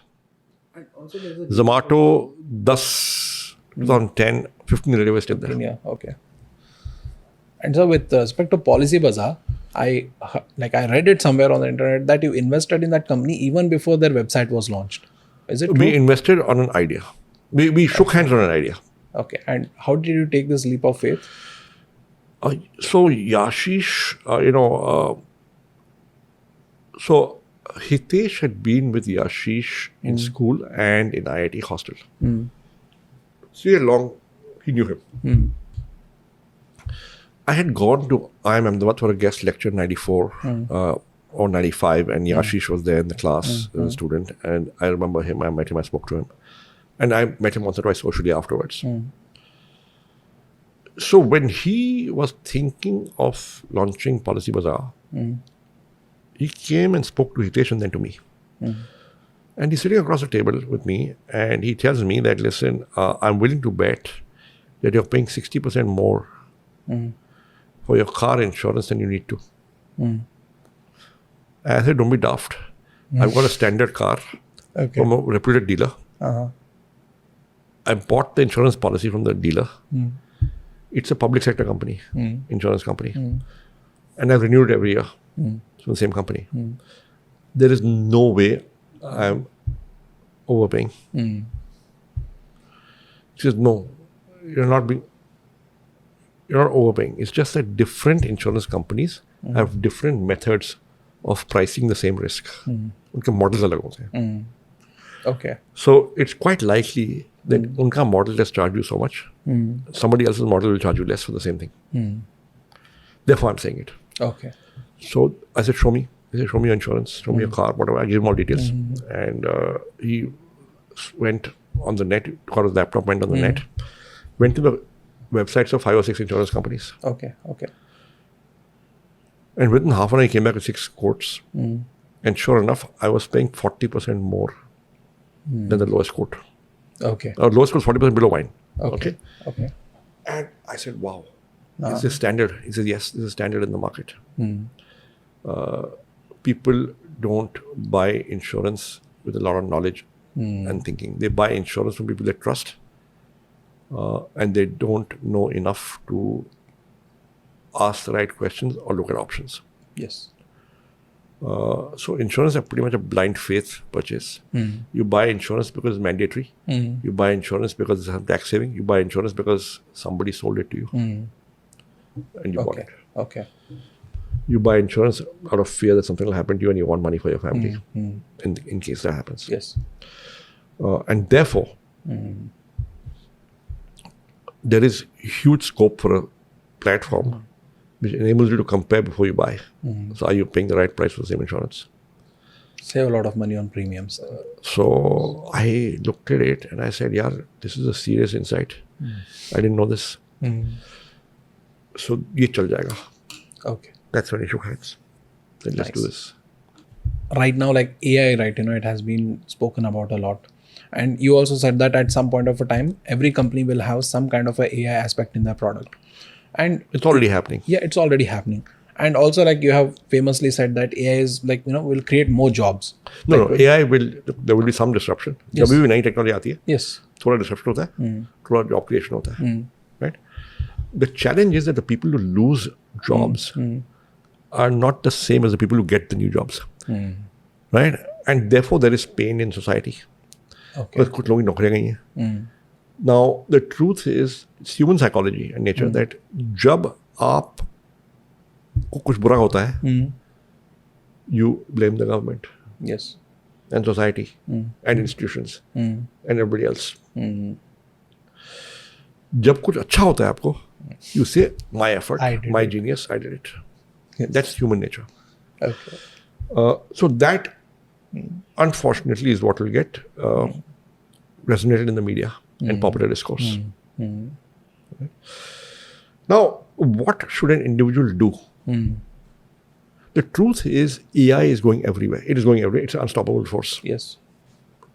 Zomato, 2010, 15 years later, we're still there. Yeah, okay. And so with respect to Policybazaar, I read it somewhere on the internet that you invested in that company even before their website was launched. Is it true? We invested on an idea. We shook hands on an idea. Okay. And how did you take this leap of faith? So Yashish, so Hitesh had been with Yashish in school and in IIT hostel. So he knew him. I had gone to IIM Ahmedabad for a guest lecture in 94 or 95, and Yashish was there in the class as a student. And I remember him, I met him, I spoke to him. And I met him once or twice socially afterwards. So when he was thinking of launching Policybazaar, he came and spoke to Hitesh and then to me. And he's sitting across the table with me and he tells me that, listen, I'm willing to bet that you're paying 60% more for your car insurance than you need to. I said, don't be daft. I've got a standard car from a reputed dealer. I bought the insurance policy from the dealer. It's a public sector company, insurance company. And I've renewed it every year from the same company. There is no way I'm overpaying. He says, no, you're not overpaying. It's just that different insurance companies have different methods of pricing the same risk. Unke models alag hote hain. Okay. So it's quite likely that unka model just charge you so much. Somebody else's model will charge you less for the same thing. Therefore, I'm saying it. Okay. So I said, show me. He said, show me your insurance, show me your car, whatever. I gave him all details. And he went on the net, got his laptop, went on the net, went to the websites of 5 or 6 insurance companies. Okay. And within half an hour, he came back with 6 quotes. And sure enough, I was paying 40% more than the lowest quote. Okay. Our lowest quote was 40% below mine. Okay. And I said, wow, is this standard? He said, yes, this is standard in the market. People don't buy insurance with a lot of knowledge and thinking. They buy insurance from people they trust. And they don't know enough to ask the right questions or look at options. Yes. So insurance is pretty much a blind faith purchase. You buy insurance because it's mandatory. You buy insurance because it's a tax saving. You buy insurance because somebody sold it to you. And you bought it. Okay. You buy insurance out of fear that something will happen to you and you want money for your family in case that happens. Yes. And therefore, there is huge scope for a platform which enables you to compare before you buy. So are you paying the right price for the same insurance? Save a lot of money on premiums. So I looked at it and I said, yeah, this is a serious insight. I didn't know this. So ye chal jayega. Okay. That's when he shook hands. Then let's do this. Right now, like AI, right, it has been spoken about a lot. And you also said that at some point of a time, every company will have some kind of a AI aspect in their product. And it's already happening. Yeah, it's already happening. And also, like you have famously said that AI is like, will create more jobs. No, AI there will be some disruption. Yes. जब भी नई technology आती है, yes, थोड़ा disruption होता है, थोड़ा job creation होता है, right? The challenge is that the people who lose jobs are not the same as the people who get the new jobs, right? And therefore there is pain in society. Okay. Because कुछ लोगों की नौकरियां गई हैं. Now the truth is, it's human psychology and nature that जब आप को कुछ बुरा होता है, you blame the government. Yes. And society and institutions and everybody else. जब कुछ अच्छा होता है आपको, you say my effort, I did my it. genius, I did it. Yes. That's human nature. Okay. So that, unfortunately, is what will get resonated in the media and popular discourse. Right? Now, what should an individual do? The truth is, AI is going everywhere. It is going everywhere. It's an unstoppable force. Yes.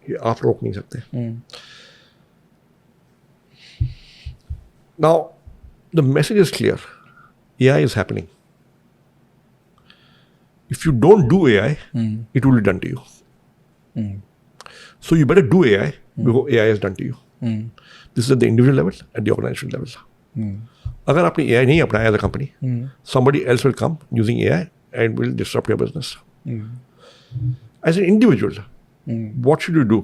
आप रोक नहीं सकते. Now, the message is clear. AI is happening. If you don't do AI, it will be done to you. So you better do AI before AI is done to you. This is at the individual level, at the organizational level. अगर आपने AI नहीं अपनाया as a company, somebody else will come using AI and will disrupt your business. As an individual, what should you do?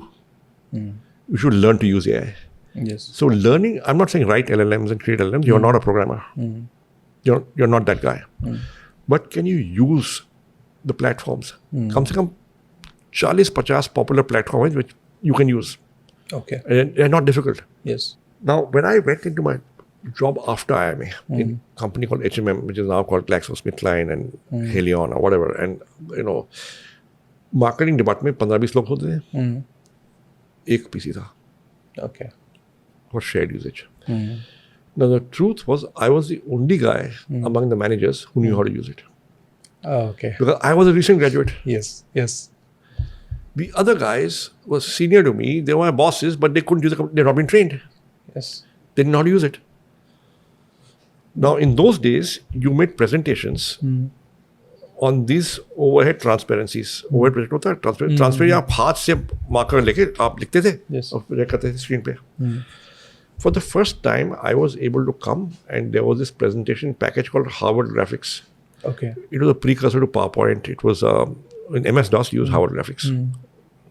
You should learn to use AI. Yes. So learning, I'm not saying write LLMs and create LLMs. You're not a programmer. You're not that guy. But can you use the platforms? कम से कम 40-50 popular platforms which you can use. Okay. And they're not difficult. Yes. Now, when I went into my job after IMA in a company called HMM, which is now called GlaxoSmithKline and Haleon or whatever, and marketing department में 15-20 लोग होते थे. एक PC था. Okay. For shared usage. Now the truth was, I was the only guy among the managers who knew how to use it. Oh, okay. Because I was a recent graduate. Yes. Yes. The other guys were senior to me. They were my bosses, but they couldn't use it. They'd not been trained. Yes. They didn't know how to use it. Now, in those days, you made presentations on these overhead transparencies. Overhead present होता है transparent आप हाथ से marker लेके आप लिखते थे Yes. और project करते थे screen पे. For the first time, I was able to come and there was this presentation package called Harvard Graphics. Okay. It was a precursor to PowerPoint. It was in MS-DOS you use Harvard Graphics.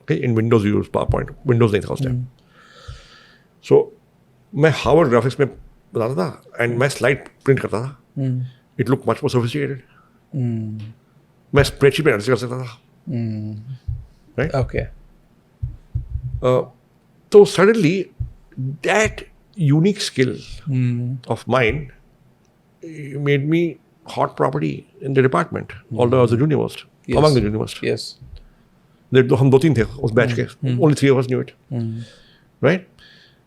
Okay, in Windows you use PowerPoint. Windows नहीं था उस time. So मैं Harvard Graphics में बताता था and मैं slide print करता था. It looked much more sophisticated. मैं spreadsheet पे analysis कर सकता था. Right? Okay. So suddenly that unique skill of mine made me hot property in the department, although I was the junior most, Yes. among the junior most. Yes. हम 2-3 थे उस batch के, only 3 of us knew it. Right?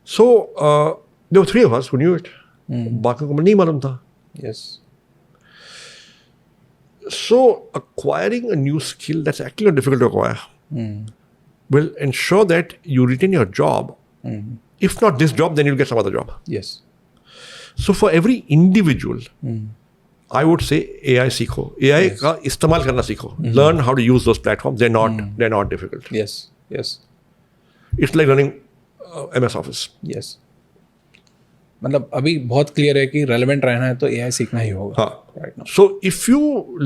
So there were 3 of us who knew it. बाकी को नहीं मालूम था. Yes. So acquiring a new skill that's actually not difficult to acquire will ensure that you retain your job. If not this job, then you'll get some other job. Yes. So for every individual, I would say AI सीखो. AI का इस्तेमाल करना सीखो. Learn how to use those platforms. They're not difficult. Yes. Yes. It's like running MS Office. Yes. मतलब अभी बहुत clear है कि रेलेवेंट रहना है तो AI सीखना ही होगा. हाँ. Right now. So if you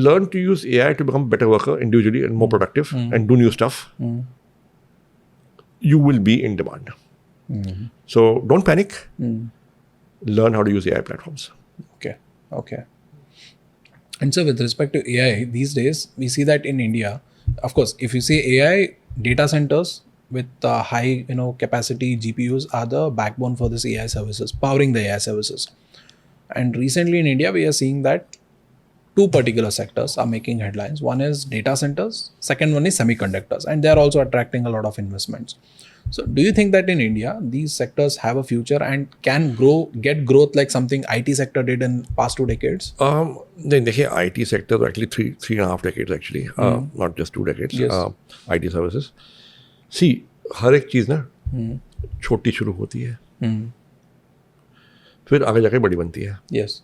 learn to use AI to become a better worker individually and more productive and do new stuff, you will be in demand. So don't panic. Learn how to use AI platforms. Okay. Okay. And so with respect to AI, these days, we see that in India, of course, if you see AI data centers with high, capacity GPUs are the backbone for this AI services, powering the AI services. And recently in India, we are seeing that 2 particular sectors are making headlines. One is data centers. Second one is semiconductors. And they are also attracting a lot of investments. So do you think that in India, these sectors have a future and can get growth like something IT sector did in past 2 decades? Then the IT sector is actually 3.5 decades actually, not just 2 decades. Yes. IT services. See, हर एक चीज़ ना छोटी शुरू होती है, फिर आगे जाके बड़ी बनती है. Yes.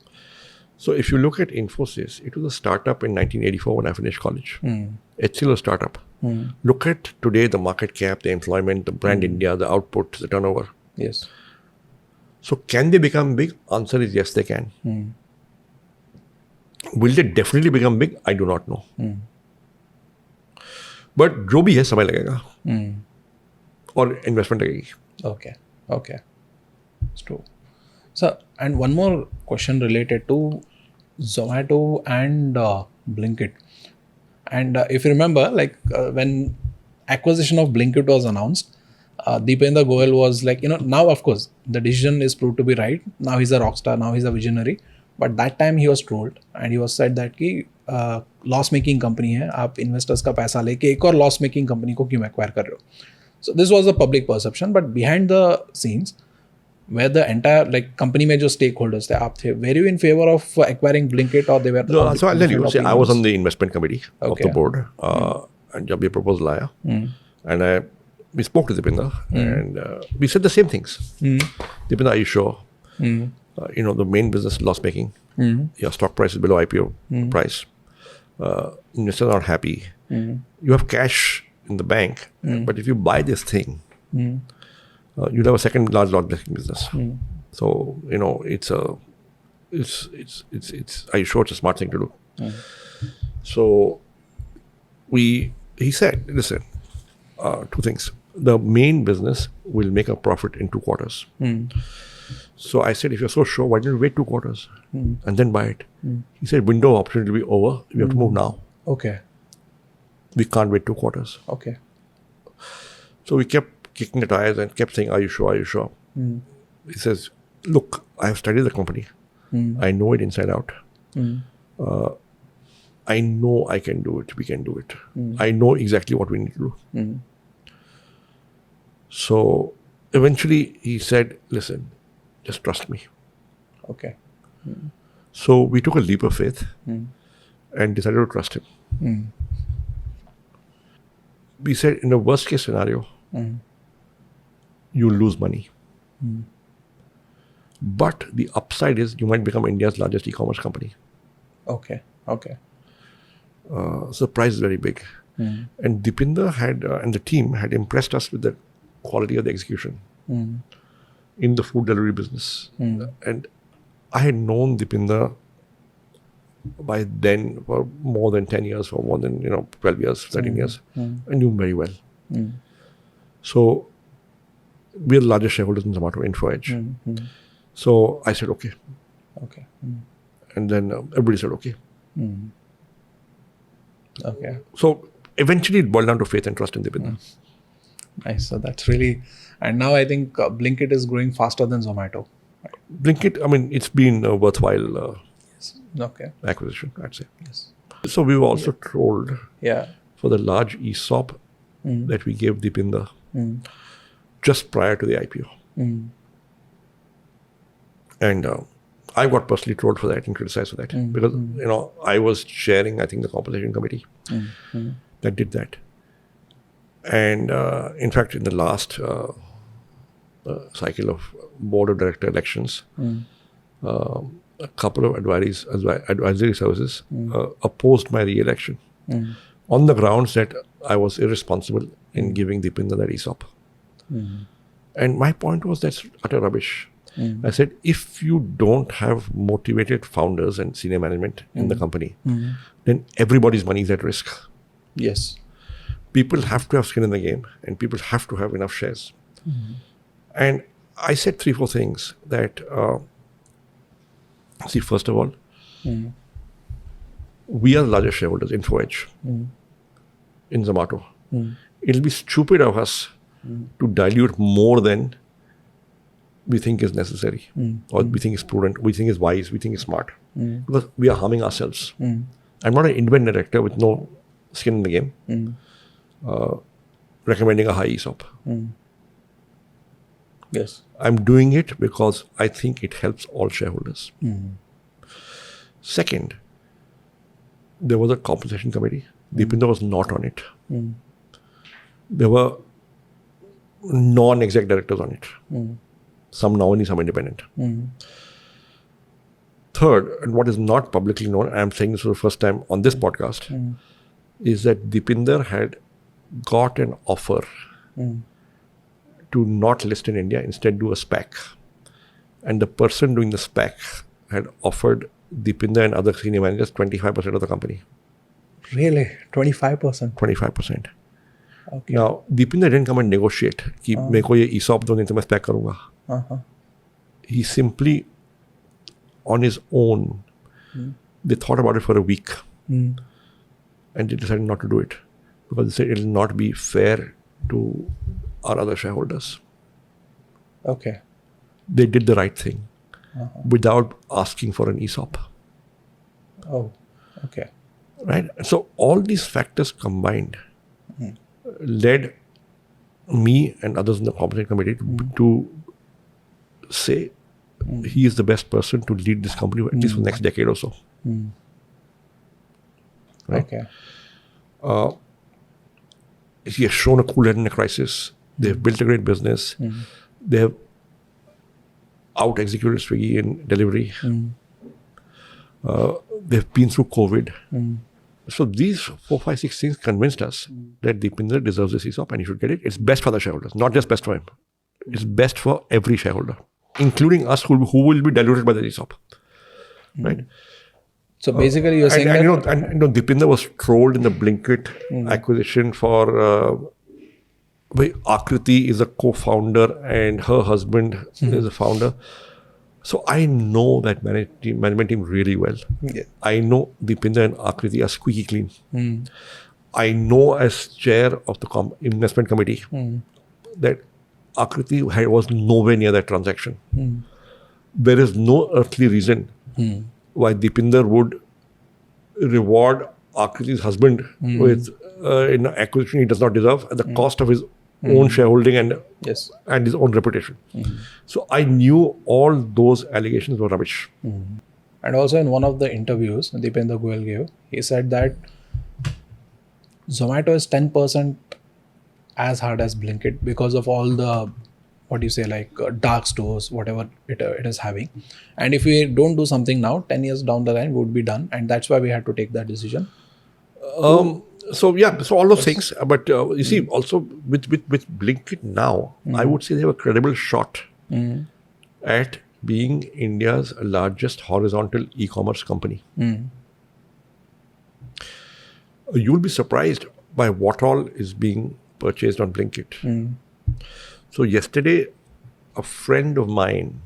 So if you look at Infosys, it was a startup in 1984 when I finished college. HCL was a startup. Look at today the market cap, the employment, the brand India, the output, the turnover. Yes. So can they become big? Answer is yes, they can. Will they definitely become big? I do not know. But जो भी है समय लगेगा और investment लगेगी. Okay. Okay. It's true. So, and one more question related to Zomato and Blinkit. And if you remember, when acquisition of Blinkit was announced, Deepinder Goyal was like, now of course the decision is proved to be right. Now he's a rock star. Now he's a visionary. But that time he was trolled and he was said that कि loss making company है, आप investors का पैसा लेके एक और loss making company को क्यों acquire कर रहे हो? So this was the public perception. But behind the scenes, where the entire like company में जो stakeholders थे आप थे, were you in favor of acquiring Blinkit or they were? No, so I'll tell you. See, I was on the investment committee of Okay. the board, and जब ये proposal आया, and we spoke to Deepinder, and we said the same things. Deepinder, are you sure? The main business is loss making. Your stock price is below IPO price. Investors are not happy. You have cash in the bank, but if you buy this thing, you'll have a second large loss making business. So it's are you sure it's a smart thing to do? So he said, listen, two things. The main business will make a profit in 2 quarters. So I said, if you're so sure, why don't you wait 2 quarters and then buy it? He said, window of opportunity will be over. We have to move now. Okay. We can't wait 2 quarters. Okay. So we kept kicking the tires and kept saying, are you sure? Are you sure? He says, look, I have studied the company. I know it inside out. I know I can do it. We can do it. I know exactly what we need to do. So eventually he said, listen, just trust me. Okay. So we took a leap of faith and decided to trust him. We said, in the worst case scenario, you'll lose money. But the upside is you might become India's largest e-commerce company. Okay. Okay. So the price is very big. And Deepinder and the team had impressed us with the quality of the execution in the food delivery business. And I had known Deepinder by then for more than 10 years, for more than 12 years, 13 years. I knew him very well. So we are the largest shareholders in Zomato, InfoEdge. So I said, okay. Okay. And then everybody said, okay. Okay. So eventually it boiled down to faith and trust in Deepinder. Nice. So that's really, and now I think Blinkit is growing faster than Zomato. Blinkit, I mean, it's been a worthwhile Okay. acquisition, I'd say. Yes. So we were also trolled Yeah. for the large ESOP that we gave Deepinder just prior to the IPO. And I got personally trolled for that and criticized for that because, I was chairing, I think, the compensation committee that did that. And in fact, in the last cycle of board of director elections, a couple of advisory services opposed my re-election on the grounds that I was irresponsible in giving Deepinder that ESOP. And my point was that's utter rubbish. I said, if you don't have motivated founders and senior management in the company, then everybody's money is at risk. Yes. People have to have skin in the game and people have to have enough shares. And I said 3-4 things that, see, first of all, we are the largest shareholders, InfoEdge, in Zomato. It'll be stupid of us to dilute more than we think is necessary, or we think is prudent, we think is wise, we think is smart, because we are harming ourselves. I'm not an independent director with no skin in the game, recommending a high ESOP. Yes. I'm doing it because I think it helps all shareholders. Second, there was a compensation committee. Deepinder was not on it. There were non-exec directors on it. Some nominee, some independent. Third, and what is not publicly known, I'm saying this for the first time on this podcast, is that Deepinder had got an offer to not list in India, instead do a SPAC. And the person doing the SPAC had offered Deepinder and other senior managers 25% of the company. Really? 25%? 25%. Okay. Now, Deepinder didn't come and negotiate कि मेरे को ये ESOP दो नहीं तो मैं SPAC करूँगा. He simply, on his own, they thought about it for a week and they decided not to do it because they said it will not be fair to our other shareholders. Okay. They did the right thing without asking for an ESOP. Oh, okay. Right? So all these factors combined led me and others in the compensation committee to say he is the best person to lead this company at least for the next decade or so. Right? Okay. He has shown a cool head in a crisis. They have built a great business. They have out-executed Swiggy in delivery. They've been through COVID. So these 4, 5, 6 things convinced us that Deepinder deserves this ESOP and he should get it. It's best for the shareholders, not just best for him. It's best for every shareholder, including us who will be diluted by the ESOP. Right? So basically you're saying and Deepinder was trolled in the Blinkit acquisition for Akriti is a co-founder and her husband is a founder. So I know that management team really well. Yeah. I know Deepinder and Akriti are squeaky clean. I know as chair of the investment committee that Akriti was nowhere near that transaction. There is no earthly reason why Deepinder would reward Akriti's husband with an acquisition he does not deserve at the cost of his own shareholding and his own reputation. So I knew all those allegations were rubbish. And also in one of the interviews Deepinder Goyal gave, he said that Zomato is 10% as hard as Blinkit because of all the, dark stores, whatever it is having. And if we don't do something now, 10 years down the line, we would be done. And that's why we had to take that decision. So all those things. But you see, also with Blinkit now, I would say they have a credible shot at being India's largest horizontal e-commerce company. You'll be surprised by what all is being purchased on Blinkit. So yesterday, a friend of mine,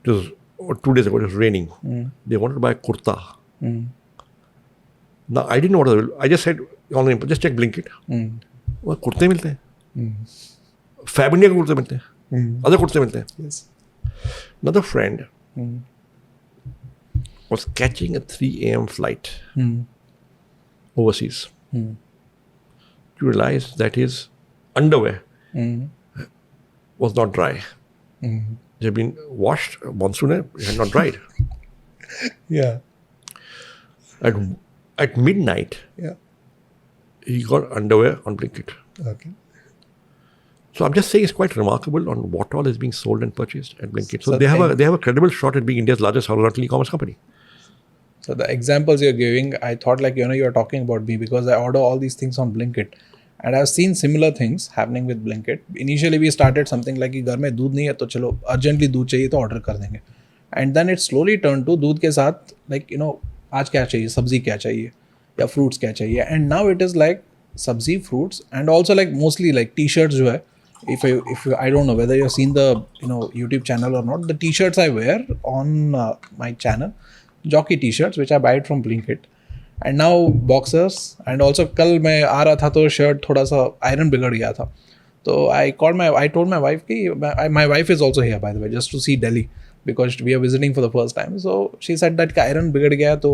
or 2 days ago, it was raining. They wanted to buy a kurta. Now, I didn't know what I just said online, just check Blinkit. वो कुर्ते मिलते हैं, fab India के कुर्ते मिलते हैं, other कुर्ते मिलते हैं. Another friend was catching a 3 a.m. flight overseas. You realize that his underwear was not dry. They had been washed, monsoon, it had not dried. Yeah. At midnight, he got underwear on Blinkit. Okay. So I'm just saying it's quite remarkable on what all is being sold and purchased at Blinkit. So they have a credible shot at being India's largest horizontal e-commerce company. So the examples you're giving, I thought you're talking about me because I order all these things on Blinkit. And I've seen similar things happening with Blinkit. Initially we started something like कि घर में दूध नहीं है तो चलो urgently दूध चाहिए तो order कर देंगे. And then it slowly turned to दूध के साथ आज क्या चाहिए, सब्जी क्या चाहिए या fruits क्या चाहिए. And now it is like सब्जी, fruits and also mostly t-shirts जो है. If I don't know whether you've seen the YouTube channel or not, the t-shirts I wear on my channel, jockey t-shirts which I buy it from Blinkit. And now boxers and also कल मैं आ रहा था तो shirt थोड़ा सा iron बिगड़ गया था. So I told my wife कि my wife is also here by the way just to see Delhi because we are visiting for the first time. So she said that iron बिगड़ गया तो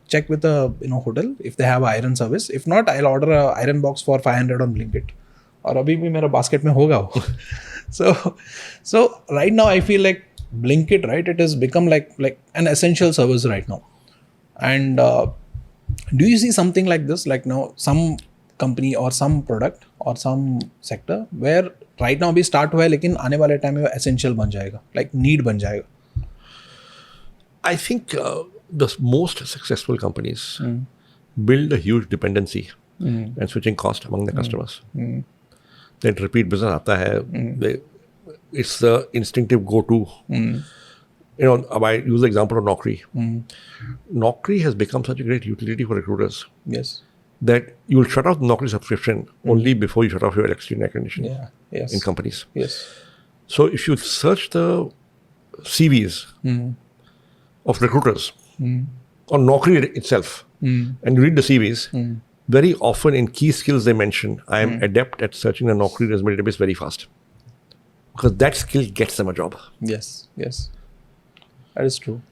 check with the hotel if they have iron service. If not, I'll order a iron box for 500 on Blinkit. और अभी भी मेरा basket में होगा वो. So right now I feel like Blinkit, right? It has become like an essential service right now. And do you see something like this, like now some company or some product or some sector where right now भी start हुआ है लेकिन आने वाले time में essential बन जाएगा, like need बन जाएगा? I think the most successful companies build a huge dependency and switching cost among the customers. That repeat business आता है. It's the instinctive go-to. I use the example of Naukri. Naukri has become such a great utility for recruiters. Yes. That you will shut off the Naukri subscription only before you shut off your electricity and air conditioning in companies. Yes. So if you search the CVs of recruiters on Naukri itself and you read the CVs, very often in key skills they mention, I am adept at searching the Naukri resume database very fast. Because that skill gets them a job. Yes. That is true.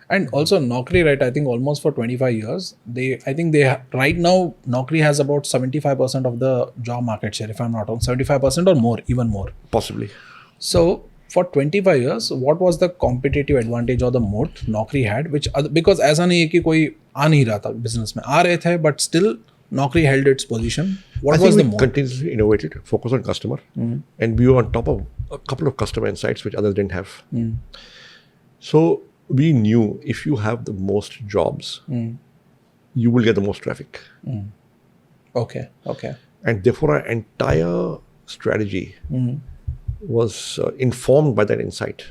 And also Naukri, right? I think almost for 25 years, right now Naukri has about 75% of the job market share, if I'm not wrong, 75% or more, even more. Possibly. So for 25 years, what was the competitive advantage or the moat Naukri had? Because ऐसा नहीं है कि कोई आ नहीं रहा था business में, आ रहे थे, but still Naukri held its position. What was the moat? Continuously innovated, focused on customer, and we were on top of a couple of customer insights which others didn't have. So we knew if you have the most jobs, you will get the most traffic. Okay. And therefore our entire strategy was informed by that insight.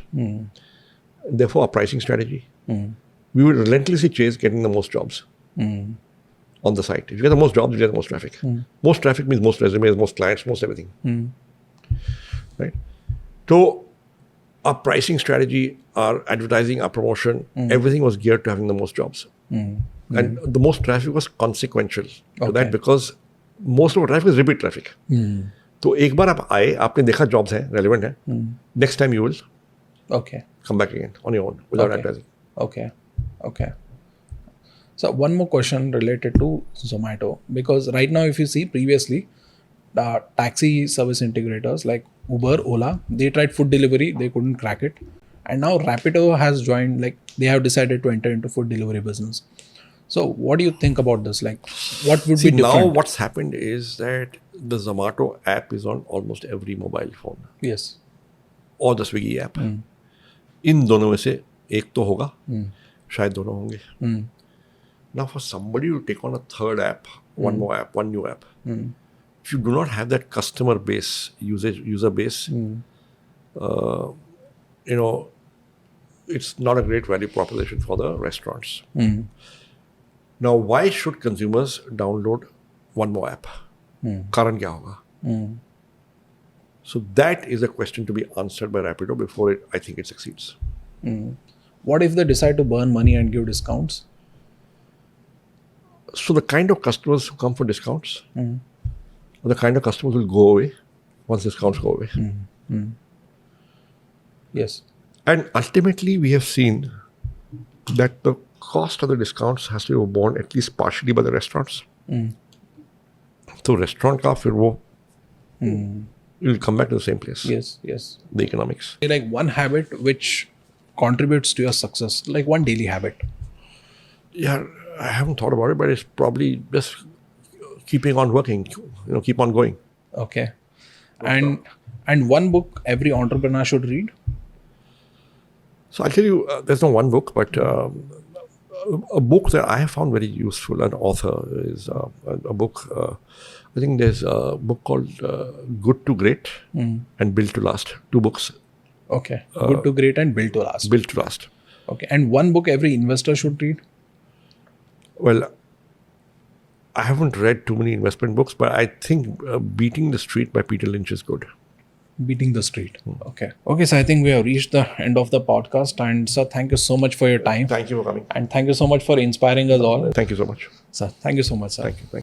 Therefore our pricing strategy, we would relentlessly chase getting the most jobs on the site. If you get the most jobs, you get the most traffic. Most traffic means most resumes, most clients, most everything. Right? So our pricing strategy, our advertising, our promotion, everything was geared to having the most jobs. And the most traffic was consequential to that because most of our traffic is repeat traffic. तो एक बार आप आए, आपने देखा jobs हैं, relevant हैं, next time you will come back again on your own without advertising. Okay. So one more question related to Zomato, because right now if you see previously, the taxi service integrators like Uber, Ola, they tried food delivery, they couldn't crack it. And now Rapido has joined, like they have decided to enter into food delivery business. So what do you think about this? Like what would be different? Now what's happened is that the Zomato app is on almost every mobile phone. Yes. Or the Swiggy app. इन दोनों में से एक तो होगा, शायद दोनों होंगे. Now for somebody to take on a third app, one more app, one new app, if you do not have that customer base, user base, it's not a great value proposition for the restaurants. Now, why should consumers download one more app? कारण क्या होगा? So that is a question to be answered by Rapido before I think it succeeds. What if they decide to burn money and give discounts? So the kind of customers who come for discounts, the kind of customers will go away once discounts go away. Yes. And ultimately, we have seen that the cost of the discounts has to be borne at least partially by the restaurants. So restaurant ka fir wo you'll come back to the same place. Yes. The economics. Like one habit which contributes to your success, like one daily habit. Yeah, I haven't thought about it, but it's probably just keeping on working, keep on going. Okay. And one book every entrepreneur should read? So I'll tell you, there's no one book, but a book that I have found very useful, an author is a book, I think there's a book called Good to Great and Built to Last. 2 books. Okay. Good to Great and Built to Last. Built to Last. Okay. And one book every investor should read? Well, I haven't read too many investment books, but I think Beating the Street by Peter Lynch is good. Beating the Street. Okay, so I think we have reached the end of the podcast. And sir, thank you so much for your time. Thank you for coming. And thank you so much for inspiring us all. Thank you so much. Sir, thank you so much, sir. Thank you.